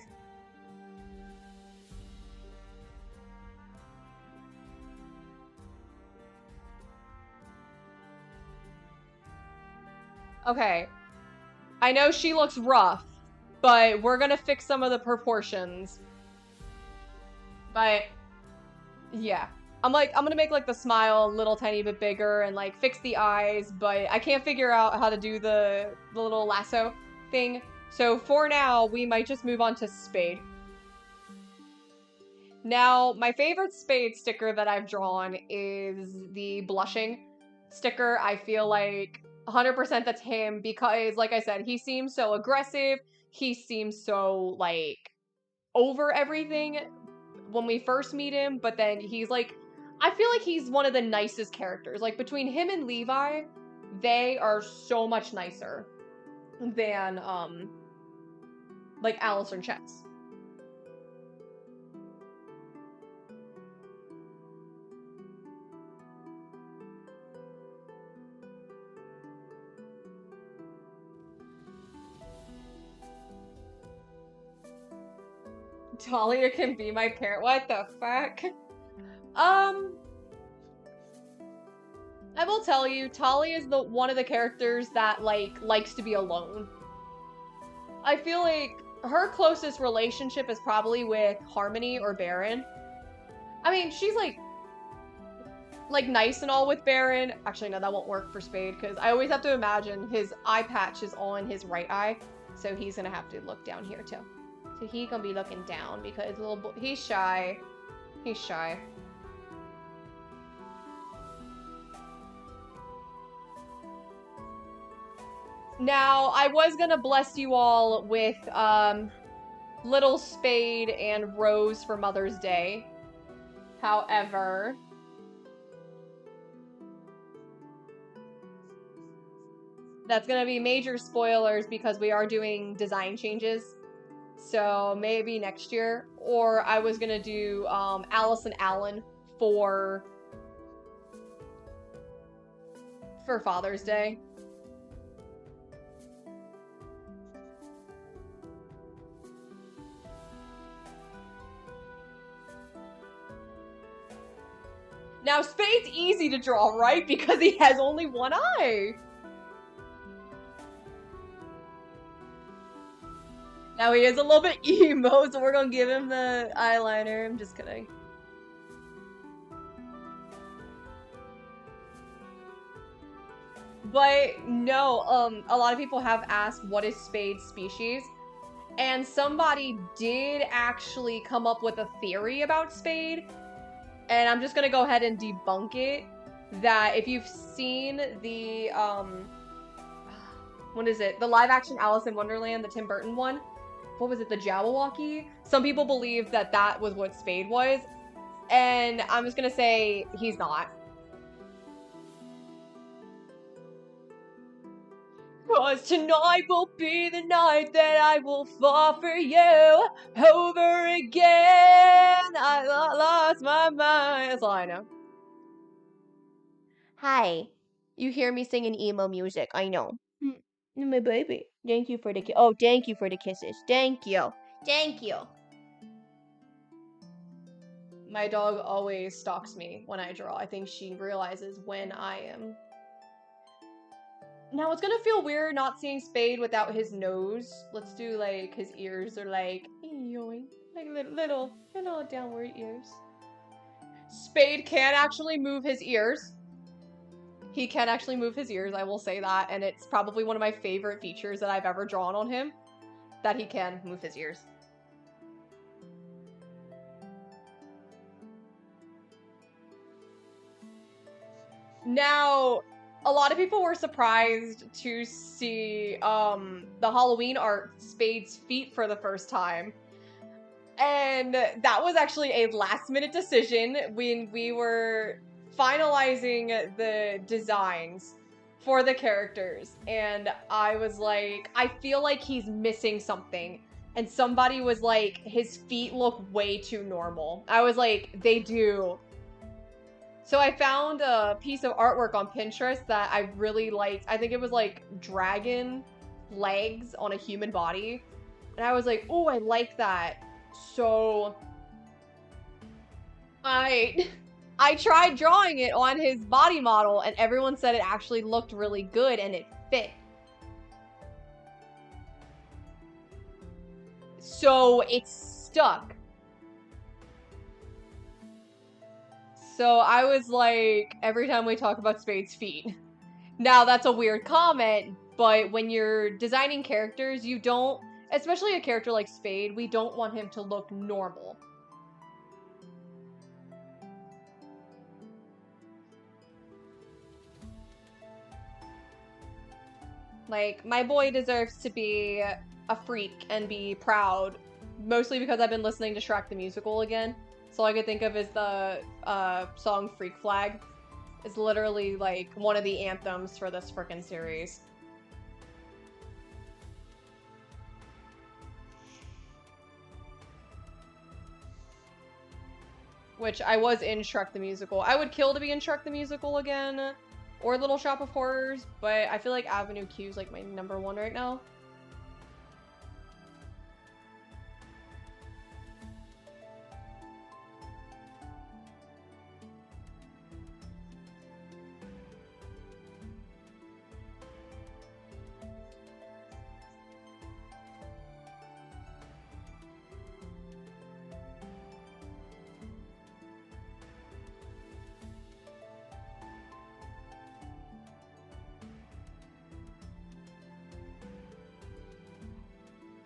Okay. I know she looks rough, but we're gonna fix some of the proportions. But, yeah. I'm gonna make, like, the smile a little tiny bit bigger and, like, fix the eyes, but I can't figure out how to do the little lasso thing. So, for now, we might just move on to Spade. Now, my favorite Spade sticker that I've drawn is the blushing sticker. I feel like 100% that's him because, like I said, he seems so aggressive. He seems so, like, over everything when we first meet him, but then he's, like, I feel like he's one of the nicest characters. Like, between him and Levi, they are so much nicer than, like, Alice and Chess. Talia can be my parent. What the fuck? I will tell you, Talia is one of the characters that, like, likes to be alone. I feel like her closest relationship is probably with Harmony or Baron. I mean, she's, like, nice and all with Baron. Actually, no, that won't work for Spade, because I always have to imagine his eye patch is on his right eye, so he's gonna have to look down here, too. So he gonna be looking down because he's shy. He's shy. Now, I was gonna bless you all with Little Spade and Rose for Mother's Day. However, that's gonna be major spoilers because we are doing design changes. So maybe next year. Or I was gonna do Alice and Alan for Father's Day. Now, Spade's easy to draw, right? Because he has only one eye. Now he is a little bit emo, so we're gonna give him the eyeliner. I'm just kidding. But no, a lot of people have asked what is Spade's species, and somebody did actually come up with a theory about Spade, and I'm just gonna go ahead and debunk it. That if you've seen the what is it? The live action Alice in Wonderland, the Tim Burton one. What was it? The Jabberwocky? Some people believe that that was what Spade was, and I'm just gonna say he's not. Cause tonight will be the night that I will fall for you over again. I lost my mind. That's all I know. Hi. You hear me singing emo music. I know. My baby. Thank you for the oh, thank you for the kisses. Thank you. Thank you. My dog always stalks me when I draw. I think she realizes when I am. Now it's gonna feel weird not seeing Spade without his nose. Let's do like his ears are like yoink, like little downward ears. Spade can actually move his ears. He can actually move his ears, I will say that, and it's probably one of my favorite features that I've ever drawn on him, that he can move his ears. Now, a lot of people were surprised to see the Halloween art Spade's feet for the first time. And that was actually a last-minute decision when we were finalizing the designs for the characters. And I was like, I feel like he's missing something. And somebody was like, his feet look way too normal. I was like, they do. So I found a piece of artwork on Pinterest that I really liked. I think it was like dragon legs on a human body. And I was like, oh, I like that. So I tried drawing it on his body model and everyone said it actually looked really good and it fit. So it's stuck. So I was like, every time we talk about Spade's feet. Now that's a weird comment, but when you're designing characters, you don't, especially a character like Spade, we don't want him to look normal. Like, my boy deserves to be a freak and be proud, mostly because I've been listening to Shrek the Musical again. So all I could think of is the song Freak Flag. It's literally like one of the anthems for this frickin' series. Which I was in Shrek the Musical. I would kill to be in Shrek the Musical again, or Little Shop of Horrors, but I feel like Avenue Q is like my #1 right now.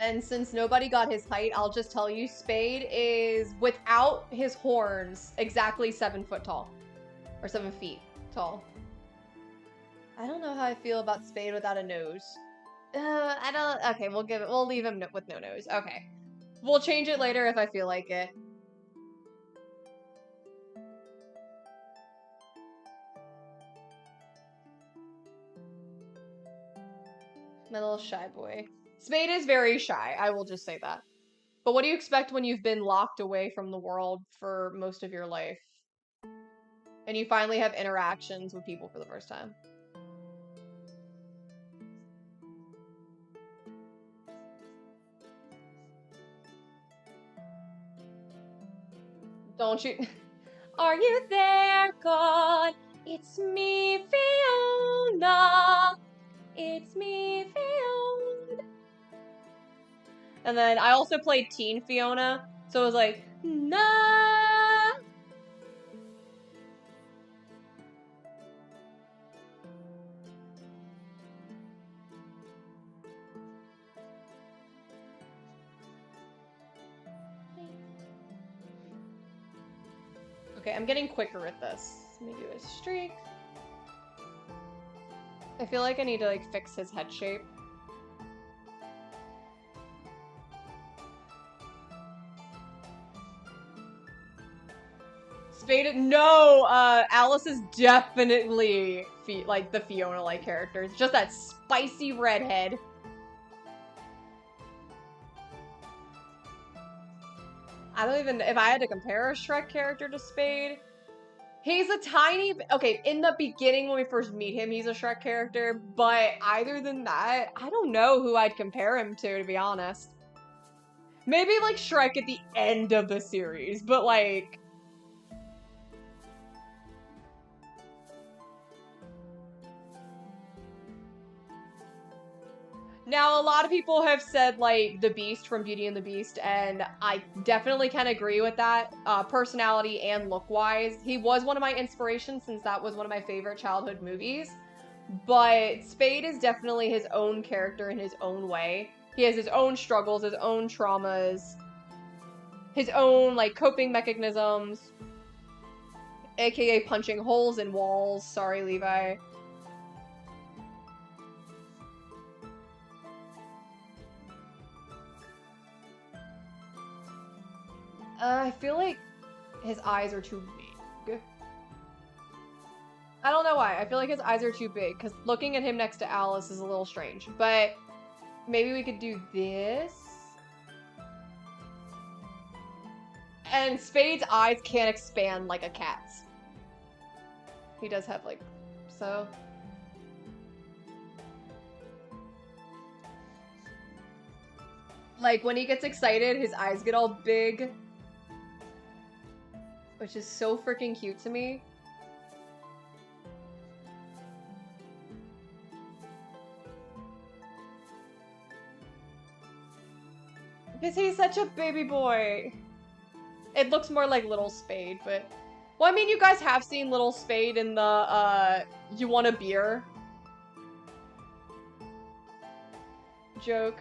And since nobody got his height, I'll just tell you, Spade is, without his horns, exactly 7 foot tall. Or 7 feet tall. I don't know how I feel about Spade without a nose. I don't, okay, we'll leave him with no nose. Okay. We'll change it later if I feel like it. My little shy boy. Spade is very shy, I will just say that. But what do you expect when you've been locked away from the world for most of your life? And you finally have interactions with people for the first time? Don't you? Are you there, God? It's me, Fiona. It's me, Fiona. And then I also played Teen Fiona, so it was like, nah. Okay, I'm getting quicker at this. Let me do a streak. I feel like I need to like fix his head shape. Spade, no, Alice is definitely like the Fiona-like character. It's just that spicy redhead. I don't even, if I had to compare a Shrek character to Spade, he's a tiny, okay, in the beginning when we first meet him, he's a Shrek character, but either than that, I don't know who I'd compare him to be honest. Maybe like Shrek at the end of the series, but like, now, a lot of people have said, like, the Beast from Beauty and the Beast, and I definitely can agree with that, personality and look-wise. He was one of my inspirations since that was one of my favorite childhood movies, but Spade is definitely his own character in his own way. He has his own struggles, his own traumas, his own, like, coping mechanisms, aka punching holes in walls. Sorry, Levi. I feel like his eyes are too big. I don't know why. I feel like his eyes are too big, because looking at him next to Alice is a little strange. But maybe we could do this. And Spade's eyes can't expand like a cat's. He does have, like, so... Like, when he gets excited, his eyes get all big. Which is so freaking cute to me. Because he's such a baby boy. It looks more like Little Spade, but... Well, I mean, you guys have seen Little Spade in the, You Want a Beer joke.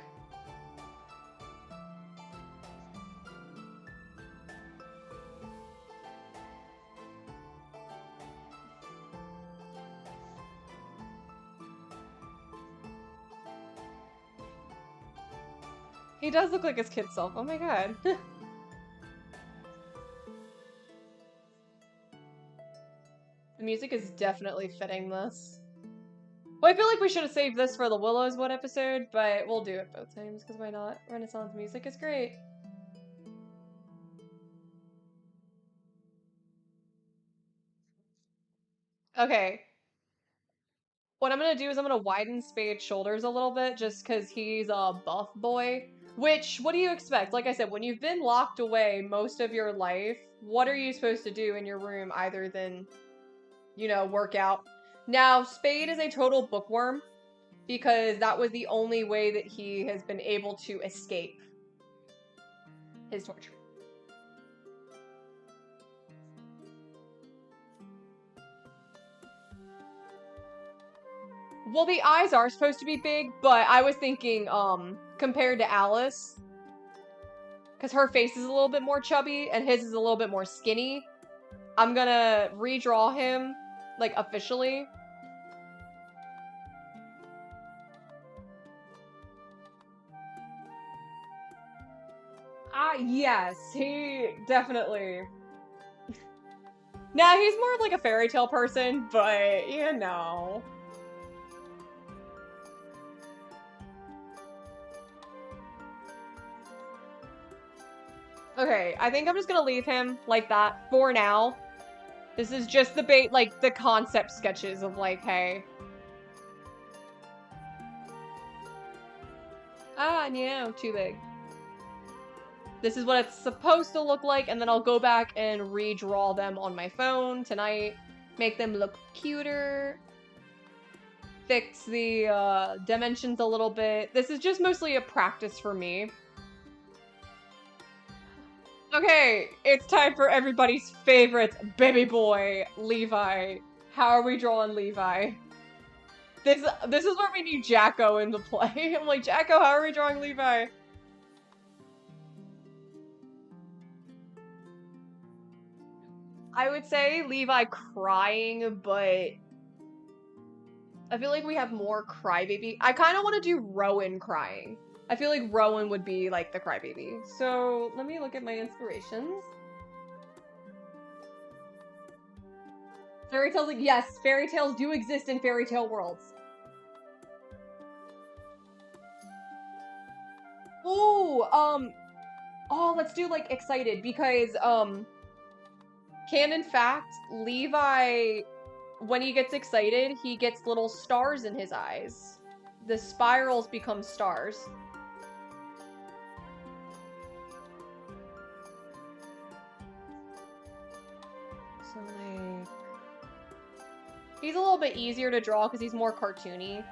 He does look like his kid self. Oh my god. The music is definitely fitting this. Well, I feel like we should have saved this for the Willow's Wood episode, but we'll do it both times, because why not? Renaissance music is great. Okay. What I'm gonna do is I'm gonna widen Spade's shoulders a little bit, just because he's a buff boy. Which, what do you expect? Like I said, when you've been locked away most of your life, what are you supposed to do in your room other than, you know, work out? Now, Spade is a total bookworm, because that was the only way that he has been able to escape his torture. Well, the eyes are supposed to be big, but I was thinking, compared to Alice, because her face is a little bit more chubby, and his is a little bit more skinny, I'm gonna redraw him, like, officially. Yes, he definitely... Nah, he's more of, like, a fairy tale person, but, you know... Okay, I think I'm just gonna leave him like that for now. This is just the like, the concept sketches of, like, hey. Ah, no, too big. This is what it's supposed to look like, and then I'll go back and redraw them on my phone tonight. Make them look cuter. Fix the dimensions a little bit. This is just mostly a practice for me. Okay, it's time for everybody's favorite baby boy, Levi. How are we drawing Levi? This is where we need Jacko in the play. I'm like, Jacko, how are we drawing Levi? I would say Levi crying, but I feel like we have more crybaby. I kind of want to do Rowan crying. I feel like Rowan would be like the crybaby. So let me look at my inspirations. Fairy tales, like, yes, fairy tales do exist in fairy tale worlds. Ooh, oh, let's do like excited because, canon fact, Levi, when he gets excited, he gets little stars in his eyes. The spirals become stars. So like, he's a little bit easier to draw because he's more cartoony.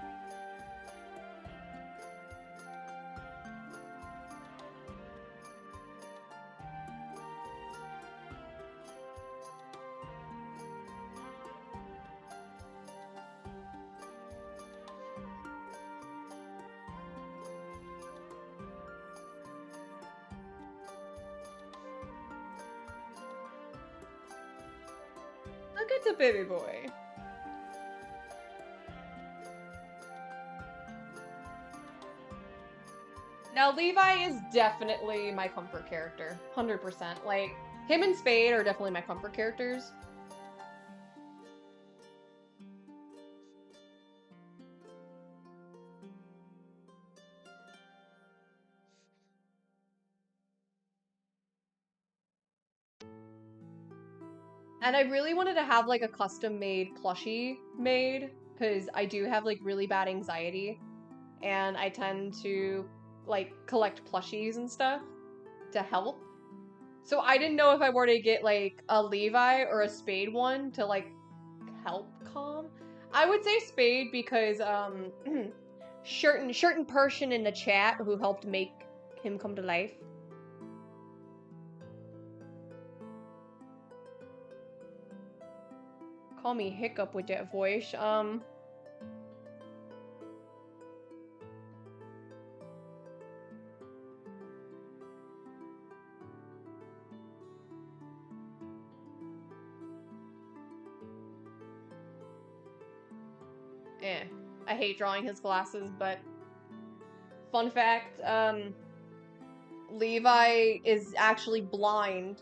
Look at the baby boy. Now, Levi is definitely my comfort character. 100%. Like, him and Spade are definitely my comfort characters. And I really wanted to have, like, a custom-made plushie made, because I do have, like, really bad anxiety. And I tend to, like, collect plushies and stuff to help. So I didn't know if I were to get, like, a Levi or a Spade one to, like, help calm. I would say Spade because, certain person in the chat who helped make him come to life. Call me Hiccup with that voice. I hate drawing his glasses, but fun fact, Levi is actually blind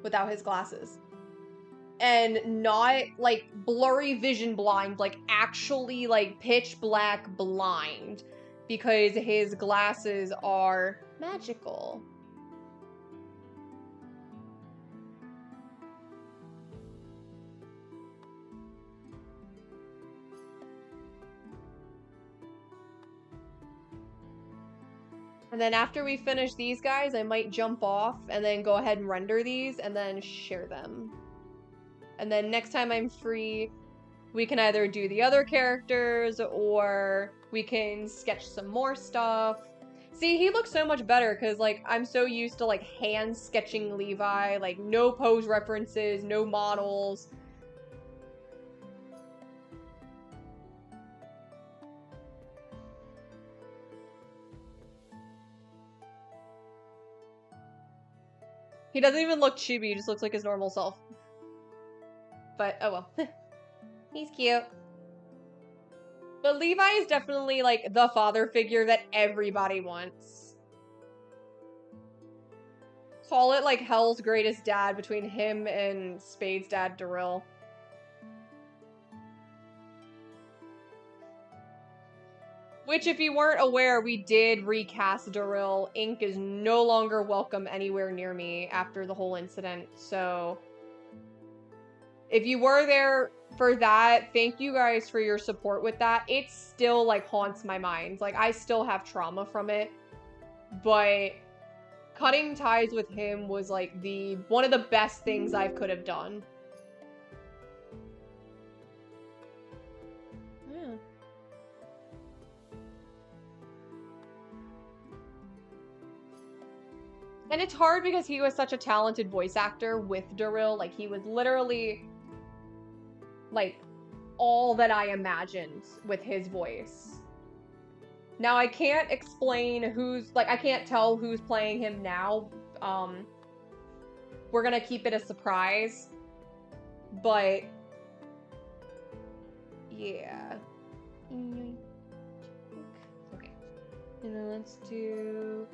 without his glasses. And not, like, blurry vision blind, like, actually, like, pitch black blind. Because his glasses are magical. And then after we finish these guys, I might jump off and then go ahead and render these and then share them. And then next time I'm free, we can either do the other characters or we can sketch some more stuff. See, he looks so much better because, like, I'm so used to, like, hand sketching Levi, like, no pose references, no models. He doesn't even look chibi, he just looks like his normal self. But, oh well. He's cute. But Levi is definitely, like, the father figure that everybody wants. Call it, like, Hell's greatest dad between him and Spade's dad, Darryl. Which, if you weren't aware, we did recast Darryl. Ink is no longer welcome anywhere near me after the whole incident, so... If you were there for that, thank you guys for your support with that. It still, like, haunts my mind. Like, I still have trauma from it. But cutting ties with him was, like, one of the best things I could have done. Yeah. And it's hard because he was such a talented voice actor with Daryl. Like, he was literally, like, all that I imagined with his voice. Now, I can't explain who's, like, I can't tell who's playing him now. We're gonna keep it a surprise. But, yeah. Okay. And then let's do...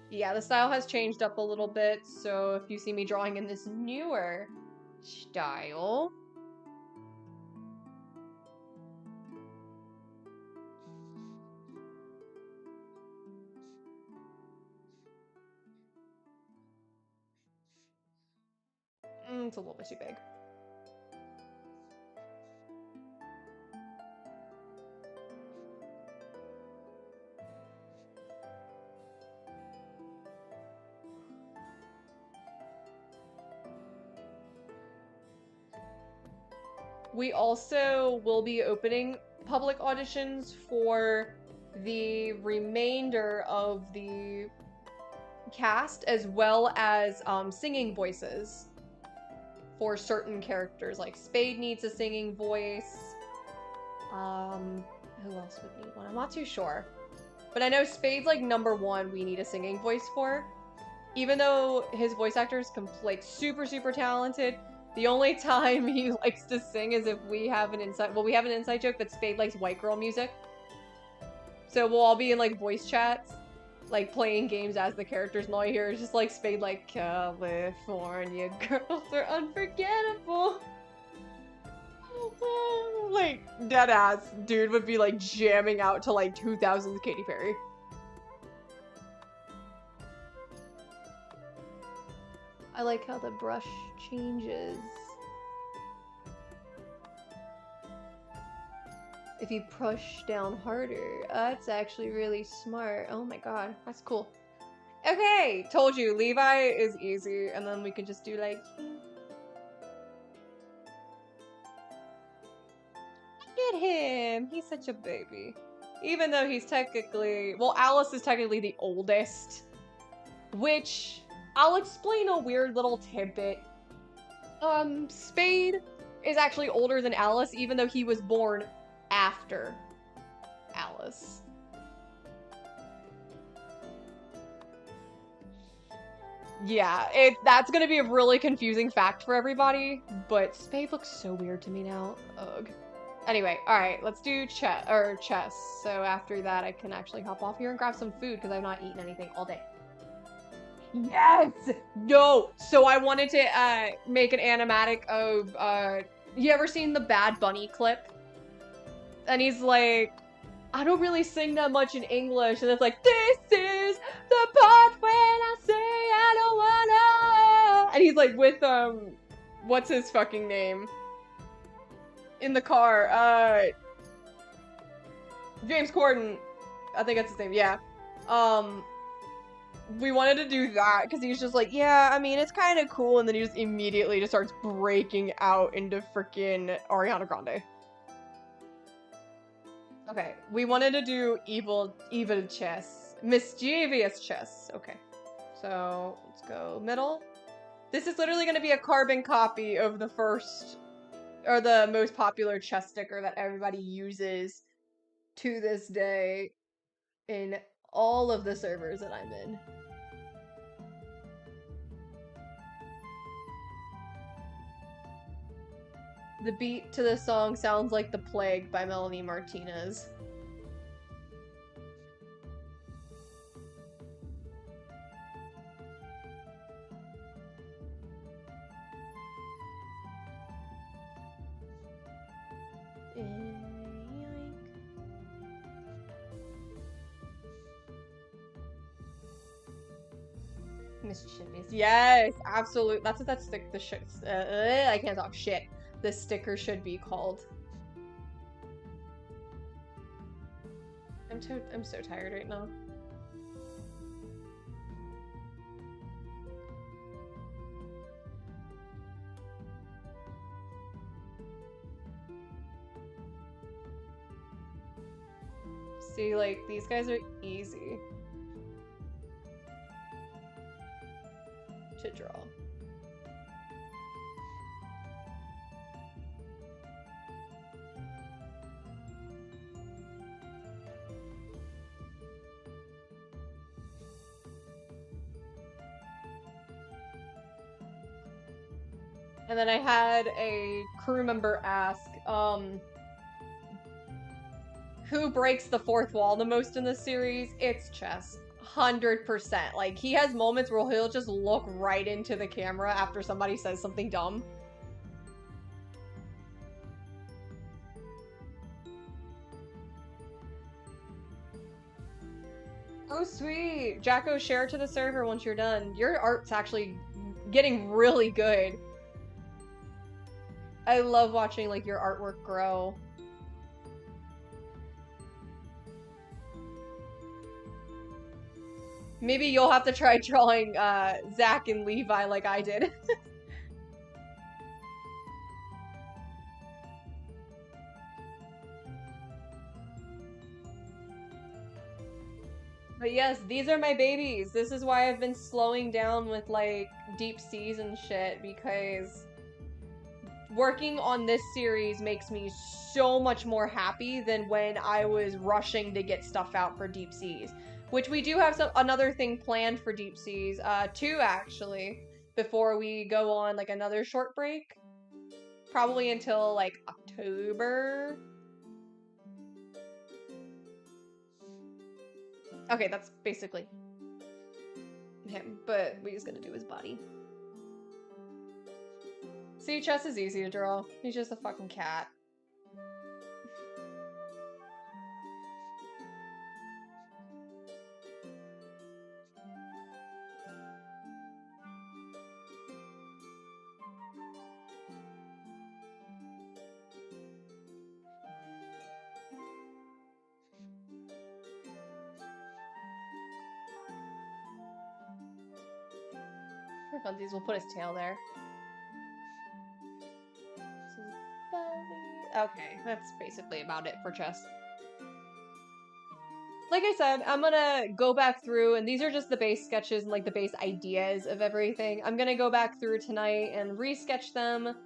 Yeah, the style has changed up a little bit, so if you see me drawing in this newer style... it's a little bit too big. We also will be opening public auditions for the remainder of the cast, as well as singing voices for certain characters. Like Spade needs a singing voice. Who else would need one? I'm not too sure. But I know Spade's like #1 we need a singing voice for. Even though his voice actor is like super talented, the only time he likes to sing is if we have an inside joke that Spade likes white girl music. So we'll all be in like voice chats, like playing games as the characters, and all you hear is just like Spade like, California girls are unforgettable. Like, dead ass dude would be like jamming out to like 2000s Katy Perry. I like how the brush changes. If you push down harder, that's actually really smart. Oh my god, that's cool. Okay, told you, Levi is easy, and then we can just do like... Look at him, he's such a baby. Even though he's technically... Well, Alice is technically the oldest, which... I'll explain a weird little tidbit. Spade is actually older than Alice, even though he was born after Alice. Yeah, that's gonna be a really confusing fact for everybody, but Spade looks so weird to me now. Ugh. Anyway, alright, let's do chess. So after that, I can actually hop off here and grab some food, because I've not eaten anything all day. Yes! No! So I wanted to make an animatic of, you ever seen the Bad Bunny clip? And he's like, I don't really sing that much in English, and it's like, this is the part when I say I don't wanna... And he's like with, what's his fucking name? In the car, James Corden. I think that's his name, yeah. We wanted to do that because he's just like, yeah, I mean, it's kind of cool, and then he just immediately just starts breaking out into freaking Ariana Grande. Okay, we wanted to do evil chess. Mischievous chess. Okay, so let's go middle. This is literally going to be a carbon copy of the first, or the most popular chess sticker that everybody uses to this day in all of the servers that I'm in. The beat to the song sounds like The Plague by Melanie Martinez. Mischievous. Yes, absolutely. That's what that stick. The shit. I can't talk shit. This sticker should be called. I'm so tired right now. See, like, these guys are easy to draw. And then I had a crew member ask, who breaks the fourth wall the most in this series? It's Chess. 100%. Like, he has moments where he'll just look right into the camera after somebody says something dumb. Oh, sweet. Jacko, share it to the server once you're done. Your art's actually getting really good. I love watching, like, your artwork grow. Maybe you'll have to try drawing Zach and Levi like I did. But yes, these are my babies. This is why I've been slowing down with, like, Deep Seas and shit, because working on this series makes me so much more happy than when I was rushing to get stuff out for Deep Seas. Which we do have another thing planned for Deep Seas, 2 actually, before we go on, like, another short break. Probably until, like, October. Okay, that's basically him, but we're just gonna do his body. See, Chess is easy to draw. He's just a fucking cat. For funsies, we'll put his tail there. Okay, that's basically about it for Chess. Like I said, I'm gonna go back through, and these are just the base sketches and, like, the base ideas of everything. I'm gonna go back through tonight and re-sketch them.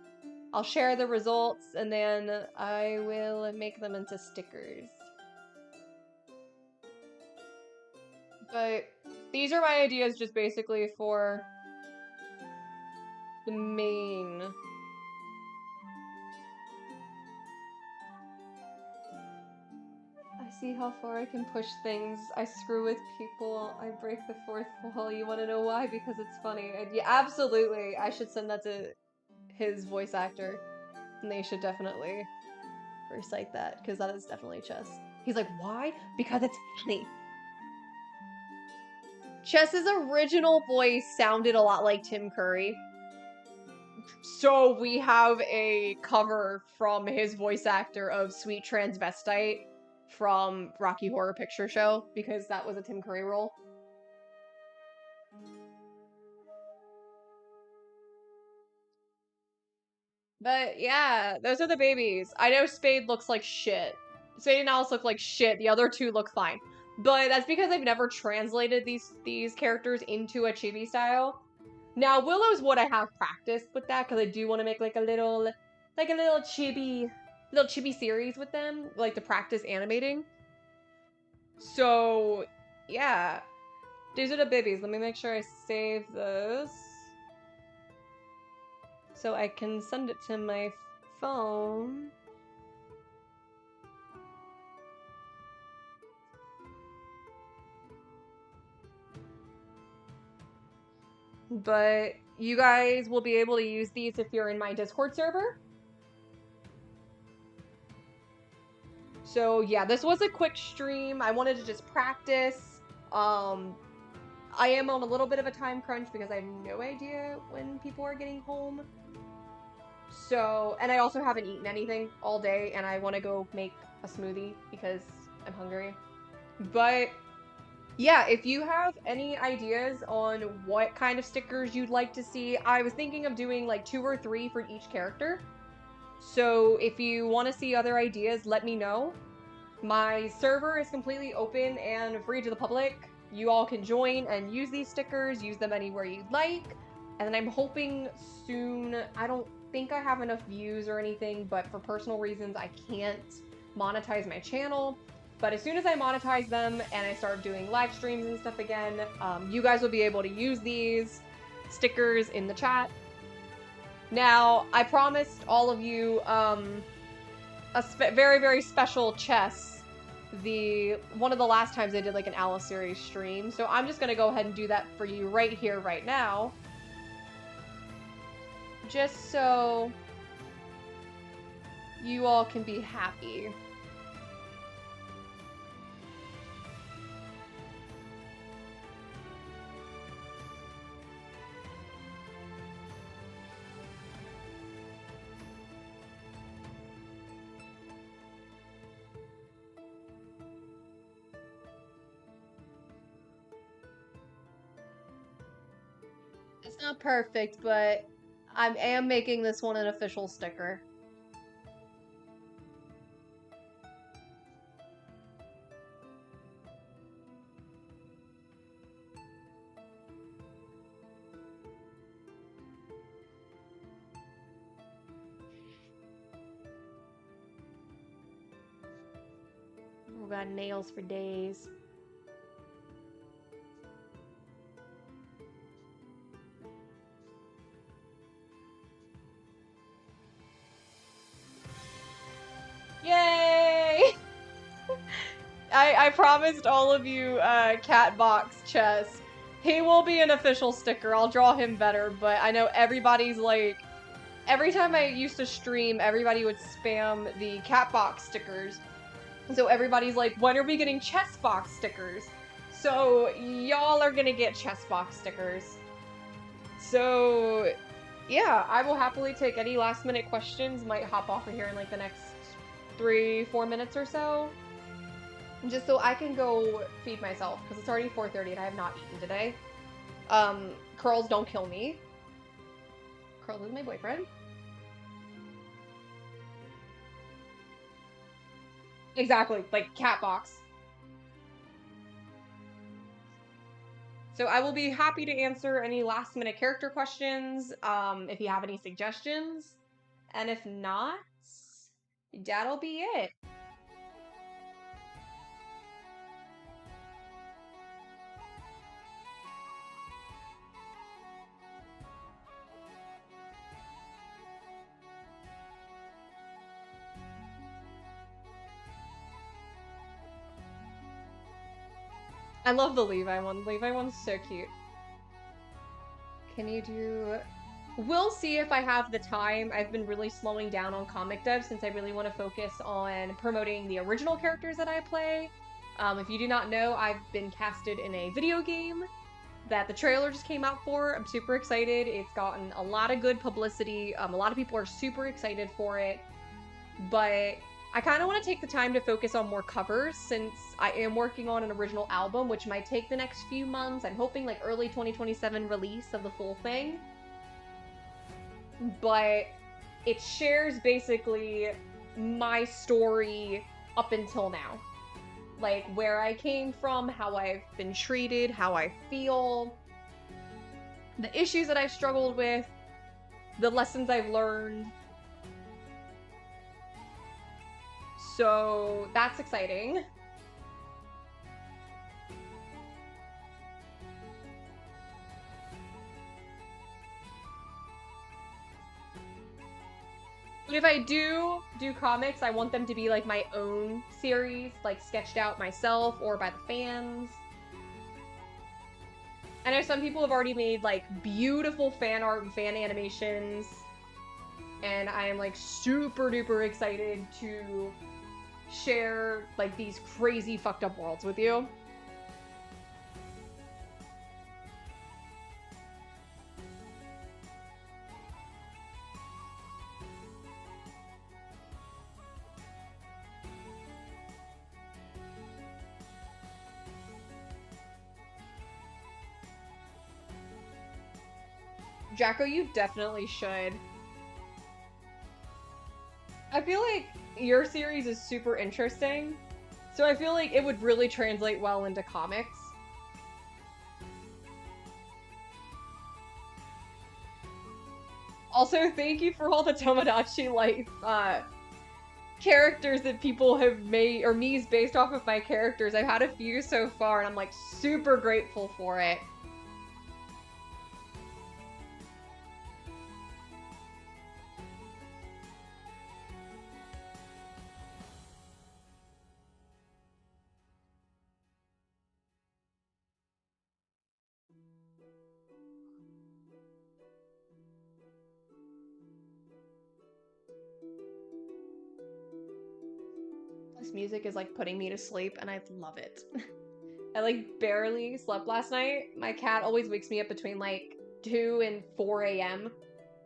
I'll share the results, and then I will make them into stickers. But these are my ideas just basically for the main. I see how far I can push things. I screw with people. I break the fourth wall. You want to know why? Because it's funny. And yeah, absolutely. I should send that to his voice actor. And they should definitely recite that, because that is definitely Chess. He's like, why? Because it's funny. Chess's original voice sounded a lot like Tim Curry. So we have a cover from his voice actor of Sweet Transvestite from Rocky Horror Picture Show, because that was a Tim Curry role. But yeah, those are the babies. I know Spade looks like shit. Spade and Alice look like shit. The other two look fine. But that's because I've never translated these characters into a chibi style. Now, Willow's what I have practiced with that, because I do want to make like a little chibi series with them, like to practice animating. So, yeah. These are the babies. Let me make sure I save this so I can send it to my phone. But you guys will be able to use these if you're in my Discord server. So yeah, this was a quick stream. I wanted to just practice. I am on a little bit of a time crunch because I have no idea when people are getting home. So, and I also haven't eaten anything all day, and I want to go make a smoothie because I'm hungry. But yeah, if you have any ideas on what kind of stickers you'd like to see, I was thinking of doing like 2 or 3 for each character. So if you want to see other ideas, let me know. My server is completely open and free to the public. You all can join and use these stickers, use them anywhere you'd like. And then I'm hoping soon, I don't think I have enough views or anything, but for personal reasons, I can't monetize my channel. But as soon as I monetize them and I start doing live streams and stuff again, you guys will be able to use these stickers in the chat. Now, I promised all of you a very, very special chess one of the last times I did like an Alice series stream. So I'm just gonna go ahead and do that for you right here, right now. Just so you all can be happy. It's not perfect, but I am making this one an official sticker. We got nails for days. Yay! I promised all of you Catbox Chess. He will be an official sticker. I'll draw him better, but I know everybody's like... Every time I used to stream, everybody would spam the Catbox stickers. So everybody's like, when are we getting Chessbox stickers? So y'all are gonna get Chessbox stickers. So yeah, I will happily take any last minute questions. Might hop off of here in like the next 3-4 minutes or so. Just so I can go feed myself, because it's already 4:30 and I have not eaten today. Curls, don't kill me. Curls is my boyfriend. Exactly, like Catbox. So I will be happy to answer any last minute character questions, if you have any suggestions. And if not, that'll be it. I love the Levi one. Levi one's so cute. Can you do... We'll see if I have the time. I've been really slowing down on comic dev since I really want to focus on promoting the original characters that I play. If you do not know, I've been casted in a video game that the trailer just came out for. I'm super excited. It's gotten a lot of good publicity. A lot of people are super excited for it. But I kind of want to take the time to focus on more covers since I am working on an original album, which might take the next few months. I'm hoping like early 2027 release of the full thing. But it shares basically my story up until now. Like where I came from, how I've been treated, how I feel, the issues that I've struggled with, the lessons I've learned. So that's exciting. But if I do comics, I want them to be like my own series, like sketched out myself or by the fans. I know some people have already made like beautiful fan art and fan animations, and I am like super duper excited to share like these crazy fucked up worlds with you. Jacko, you definitely should. I feel like your series is super interesting, So I feel like it would really translate well into comics. Also, thank you for all the Tomodachi Life characters that people have made, or me's based off of my characters. I've had a few so far, and I'm like super grateful for it. This music is like putting me to sleep, and I love it. I like barely slept last night. My cat always wakes me up between like 2 and 4 a.m.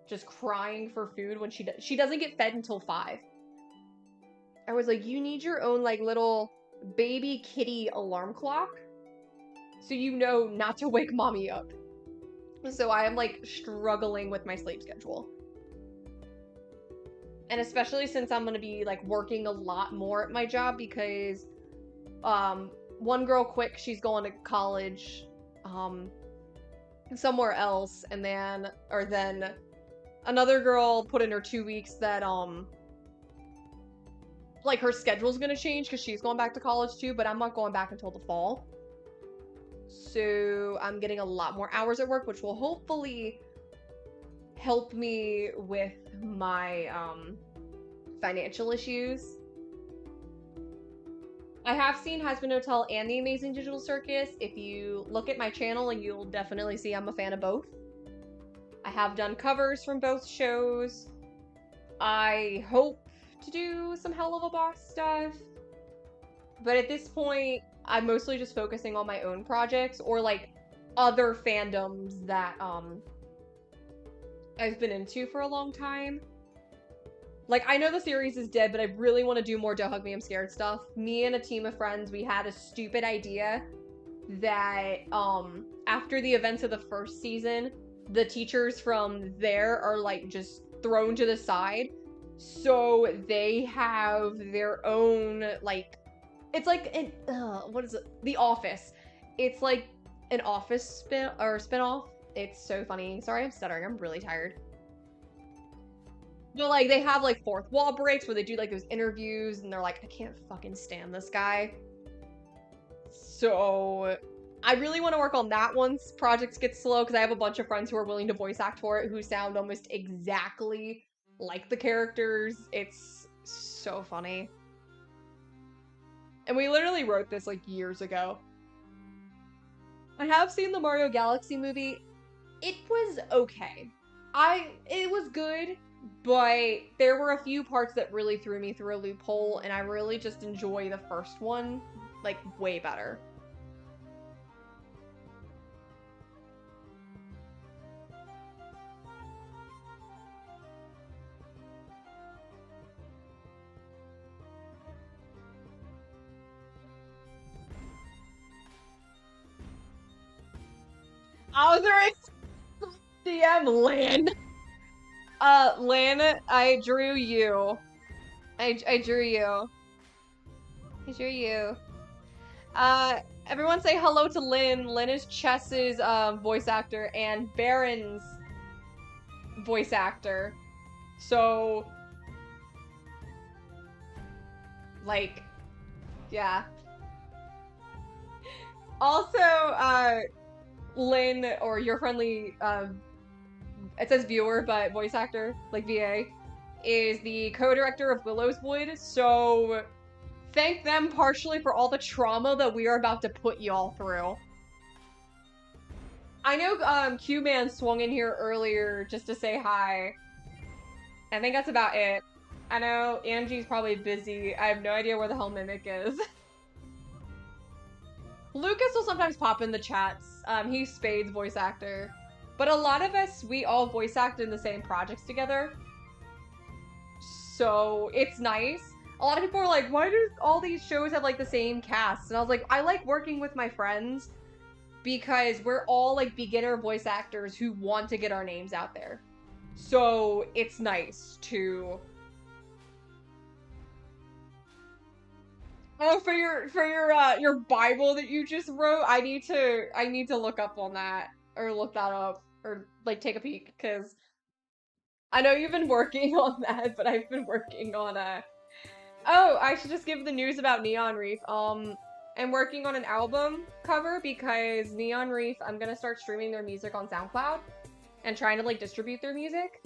just crying for food when she doesn't get fed until 5. I was like, you need your own like little baby kitty alarm clock so you know not to wake mommy up. So I am like struggling with my sleep schedule. And especially since I'm gonna be like working a lot more at my job because one girl quit, she's going to college somewhere else, and then another girl put in her 2 weeks that like her schedule's gonna change because she's going back to college too, but I'm not going back until the fall. So I'm getting a lot more hours at work, which will hopefully help me with my financial issues. I have seen Hazbin Hotel and The Amazing Digital Circus. If you look at my channel, you'll definitely see I'm a fan of both. I have done covers from both shows. I hope to do some Helluva Boss stuff. But at this point, I'm mostly just focusing on my own projects or like other fandoms that I've been into for a long time. Like, I know the series is dead, but I really want to do more Don't Hug Me, I'm Scared stuff. Me and a team of friends, we had a stupid idea that after the events of the first season, the teachers from there are like just thrown to the side. So they have their own like, it's like an what is it? The Office. It's like an Office spinoff. It's so funny. Sorry, I'm stuttering. I'm really tired. But like they have like fourth wall breaks where they do like those interviews and they're like, I can't fucking stand this guy. So I really want to work on that once projects get slow because I have a bunch of friends who are willing to voice act for it who sound almost exactly like the characters. It's so funny. And we literally wrote this like years ago. I have seen the Mario Galaxy movie. It was okay. It was good, but there were a few parts that really threw me through a loophole, and I really just enjoy the first one, like, way better. Bowser DM Lynn. Lynn, I drew you. I drew you. I drew you. Everyone say hello to Lynn. Lynn is Chess's voice actor and Baron's voice actor. So, like, yeah. Also, Lynn, or your friendly, it says viewer, but voice actor, like VA, is the co-director of Willow's Wood, so thank them partially for all the trauma that we are about to put y'all through. I know Q-Man swung in here earlier just to say hi. I think that's about it. I know Angie's probably busy. I have no idea where the hell Mimic is. Lucas will sometimes pop in the chats. He's Spade's voice actor. But a lot of us, we all voice act in the same projects together. So it's nice. A lot of people are like, why do all these shows have like the same cast? And I was like, I like working with my friends because we're all like beginner voice actors who want to get our names out there. So it's nice to Oh, for your Bible that you just wrote, I need to look up on that or look that up or like take a peek because I know you've been working on that, but I've been working on oh, I should just give the news about Neon Reef. I'm working on an album cover because Neon Reef, I'm gonna start streaming their music on SoundCloud and trying to like distribute their music.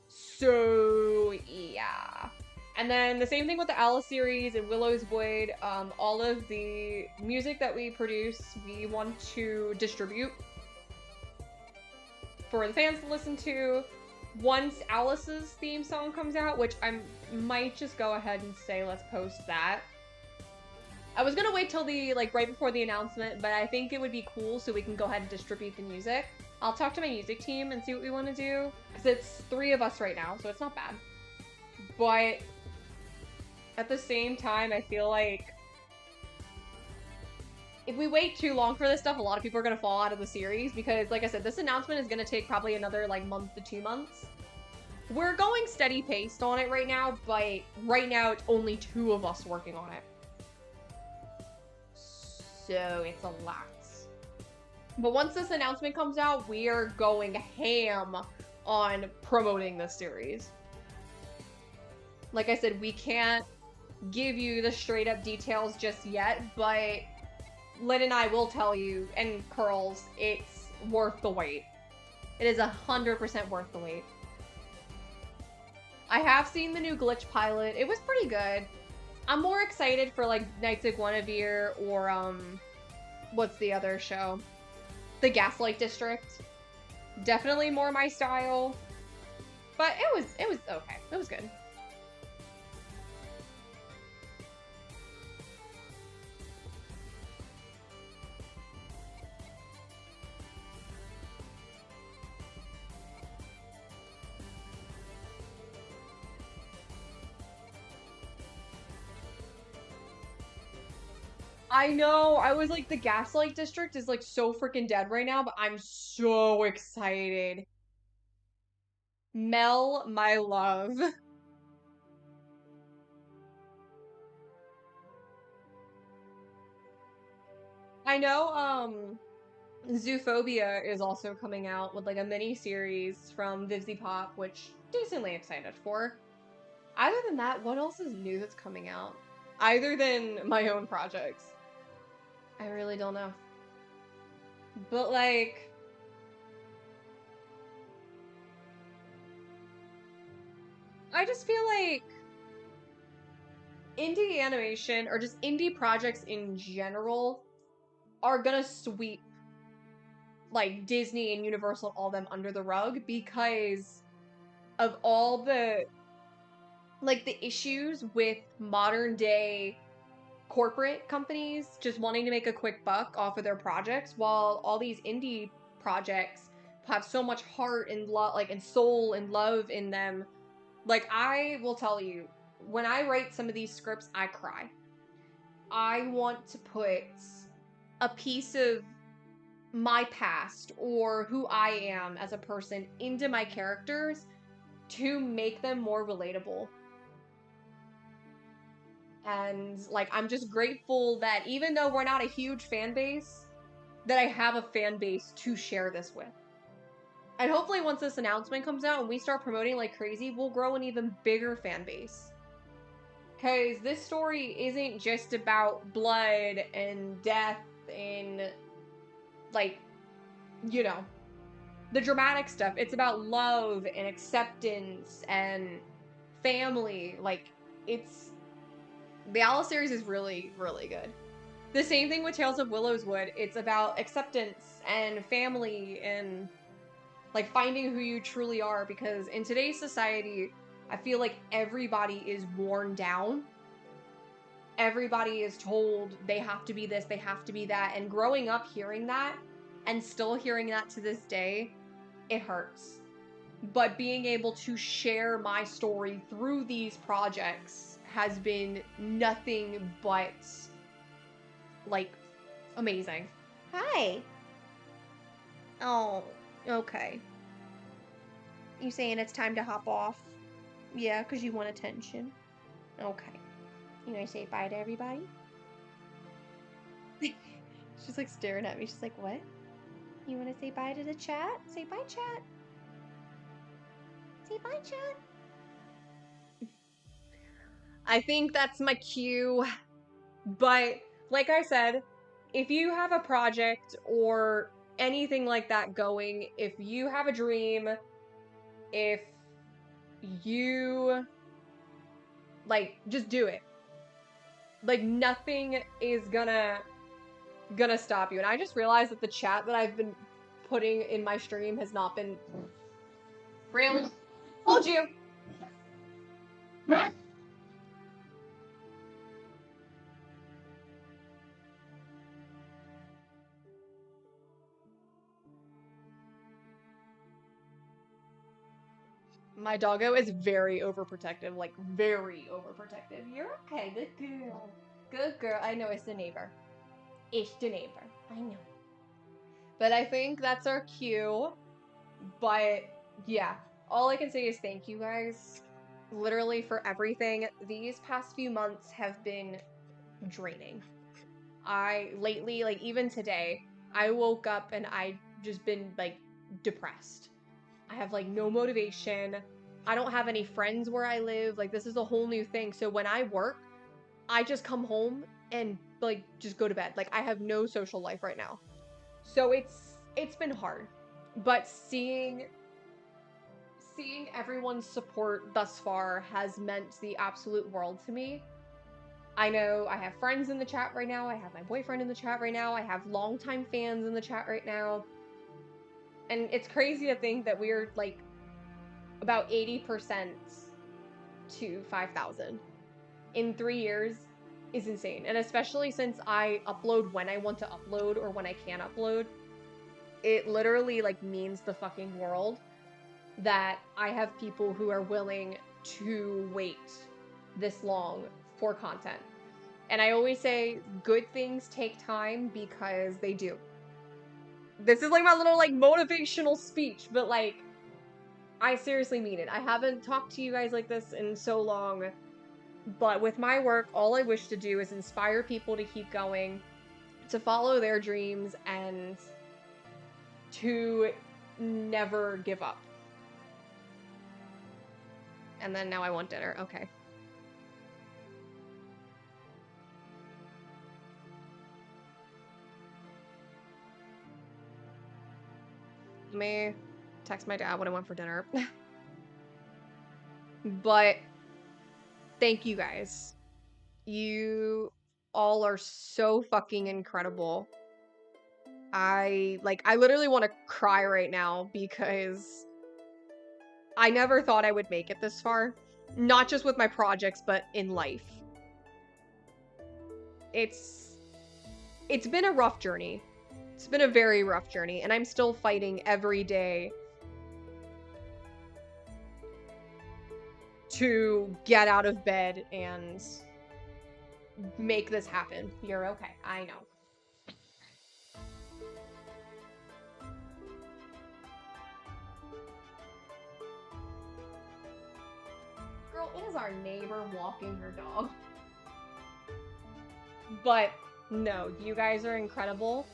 So yeah. And then the same thing with the Alice series and Willow's Wood. All of the music that we produce, we want to distribute for the fans to listen to. Once Alice's theme song comes out, which I might just go ahead and say let's post that. I was gonna wait till the like right before the announcement, but I think it would be cool so we can go ahead and distribute the music. I'll talk to my music team and see what we want to do because it's 3 of us right now, so it's not bad. But at the same time, I feel like if we wait too long for this stuff, a lot of people are gonna fall out of the series because, like I said, this announcement is gonna take probably another like month to 2 months. We're going steady paced on it right now, but right now it's only 2 of us working on it. So it's a lot. But once this announcement comes out, we are going ham on promoting this series. Like I said, we can't give you the straight up details just yet, but Lynn and I will tell you, and Curls, it's worth the wait. It is 100% worth the wait. I have seen the new Glitch pilot. It was pretty good. I'm more excited for like Knights of Guinevere or what's the other show? The Gaslight District. Definitely more my style. But it was okay. It was good. I know. I was like, the Gaslight District is like so freaking dead right now, but I'm so excited. Mel, my love. I know, Zoophobia is also coming out with like a mini series from Vivzy Pop, which decently excited for. Other than that, what else is new that's coming out? Other than my own projects. I really don't know. But like, I just feel like indie animation or just indie projects in general are gonna sweep like Disney and Universal, all them under the rug because of all the like the issues with modern day corporate companies just wanting to make a quick buck off of their projects, while all these indie projects have so much heart and love, like, and soul and love in them. Like, I will tell you, when I write some of these scripts, I cry. I want to put a piece of my past or who I am as a person into my characters to make them more relatable. And like, I'm just grateful that even though we're not a huge fan base, that I have a fan base to share this with. And hopefully once this announcement comes out and we start promoting like crazy, we'll grow an even bigger fan base. Because this story isn't just about blood and death and like, you know, the dramatic stuff. It's about love and acceptance and family. Like, it's... The Alice series is really, really good. The same thing with Tales of Willow's Wood. It's about acceptance and family and like finding who you truly are, because in today's society, I feel like everybody is worn down. Everybody is told they have to be this, they have to be that, and growing up hearing that and still hearing that to this day, it hurts. But being able to share my story through these projects has been nothing but like amazing. Hi. Oh, okay. You saying it's time to hop off? Yeah, because you want attention. Okay. You gonna say bye to everybody? She's like staring at me. She's like, what? You want to say bye to the chat? Say bye, chat. Say bye, chat. I think that's my cue. But like I said, if you have a project or anything like that going, if you have a dream, if you like, just do it. Like, nothing is gonna stop you. And I just realized that the chat that I've been putting in my stream has not been really. Hold you. My doggo is very overprotective, like very overprotective. You're okay, good girl. Good girl. I know it's the neighbor. It's the neighbor. I know. But I think that's our cue. But yeah, all I can say is thank you guys. Literally for everything. These past few months have been draining. Lately, like even today, I woke up and I just been like depressed. I have like no motivation. I don't have any friends where I live. Like this is a whole new thing. So when I work, I just come home and like just go to bed. Like I have no social life right now. So it's been hard. But seeing everyone's support thus far has meant the absolute world to me. I know I have friends in the chat right now. I have my boyfriend in the chat right now. I have longtime fans in the chat right now. And it's crazy to think that we're like about 80% to 5,000 in 3 years is insane. And especially since I upload when I want to upload or when I can upload, it literally like means the fucking world that I have people who are willing to wait this long for content. And I always say good things take time because they do. This is like my little like motivational speech, but like I seriously mean it. I haven't talked to you guys like this in so long, but with my work, all I wish to do is inspire people to keep going, to follow their dreams, and to never give up. And then now I want dinner. Okay. Let me text my dad when I went for dinner. But thank you guys. You all are so fucking incredible. I literally want to cry right now because I never thought I would make it this far. Not just with my projects, but in life. It's been a rough journey. It's been a very rough journey, and I'm still fighting every day to get out of bed and make this happen. You're okay. I know. Girl, it is our neighbor walking her dog. But no, you guys are incredible.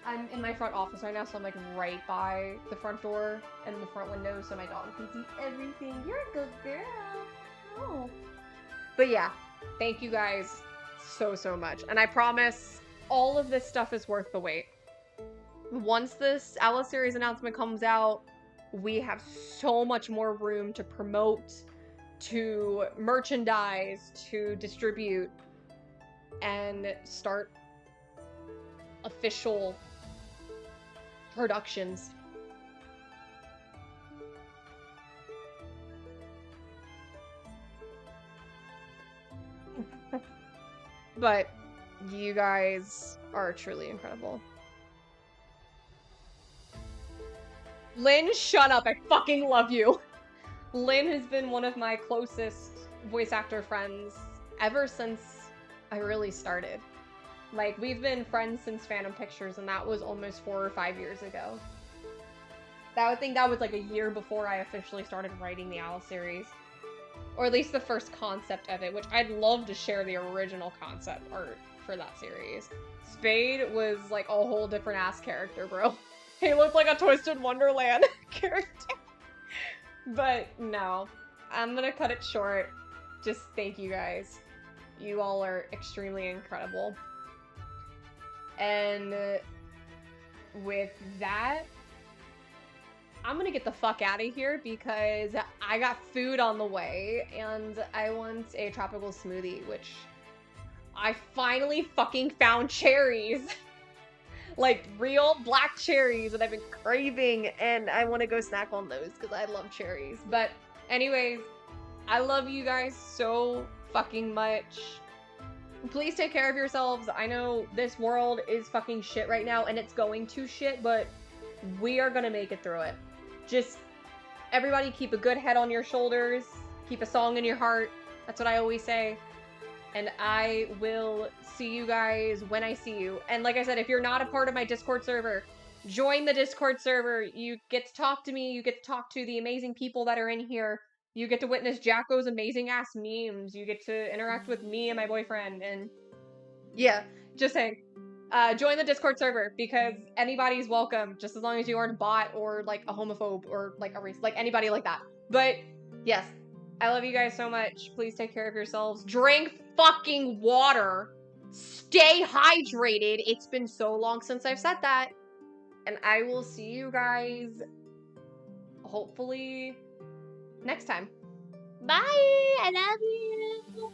I'm in my front office right now, so I'm like right by the front door and the front window so my dog can see everything. You're a good girl. Oh. But yeah, thank you guys so much. And I promise all of this stuff is worth the wait. Once this Alice series announcement comes out, we have so much more room to promote, to merchandise, to distribute, and start official productions. But you guys are truly incredible. Lynn, shut up. I fucking love you. Lynn has been one of my closest voice actor friends ever since I really started. Like, we've been friends since Phantom Pictures, and that was almost 4 or 5 years ago. I would think that was like a year before I officially started writing the Alice series. Or at least the first concept of it, which I'd love to share the original concept art for that series. Spade was like a whole different ass character, bro. He looked like a Twisted Wonderland character. But no, I'm gonna cut it short. Just thank you guys. You all are extremely incredible. And with that, I'm gonna get the fuck out of here because I got food on the way and I want a tropical smoothie, which I finally fucking found cherries. Like real black cherries that I've been craving, and I want to go snack on those because I love cherries. But anyways, I love you guys so fucking much. Please take care of yourselves. I know this world is fucking shit right now and it's going to shit, but we are gonna make it through it. Just everybody keep a good head on your shoulders, keep a song in your heart. That's what I always say. And I will see you guys when I see you. And like I said, if you're not a part of my Discord server, join the Discord server. You get to talk to me. You get to talk to the amazing people that are in here. You get to witness Jacko's amazing ass memes. You get to interact with me and my boyfriend. And yeah, just saying. Join the Discord server because anybody's welcome, just as long as you aren't a bot or like a homophobe or like a race, like anybody like that. But yes, I love you guys so much. Please take care of yourselves. Drink fucking water. Stay hydrated. It's been so long since I've said that. And I will see you guys hopefully next time. Bye! I love you!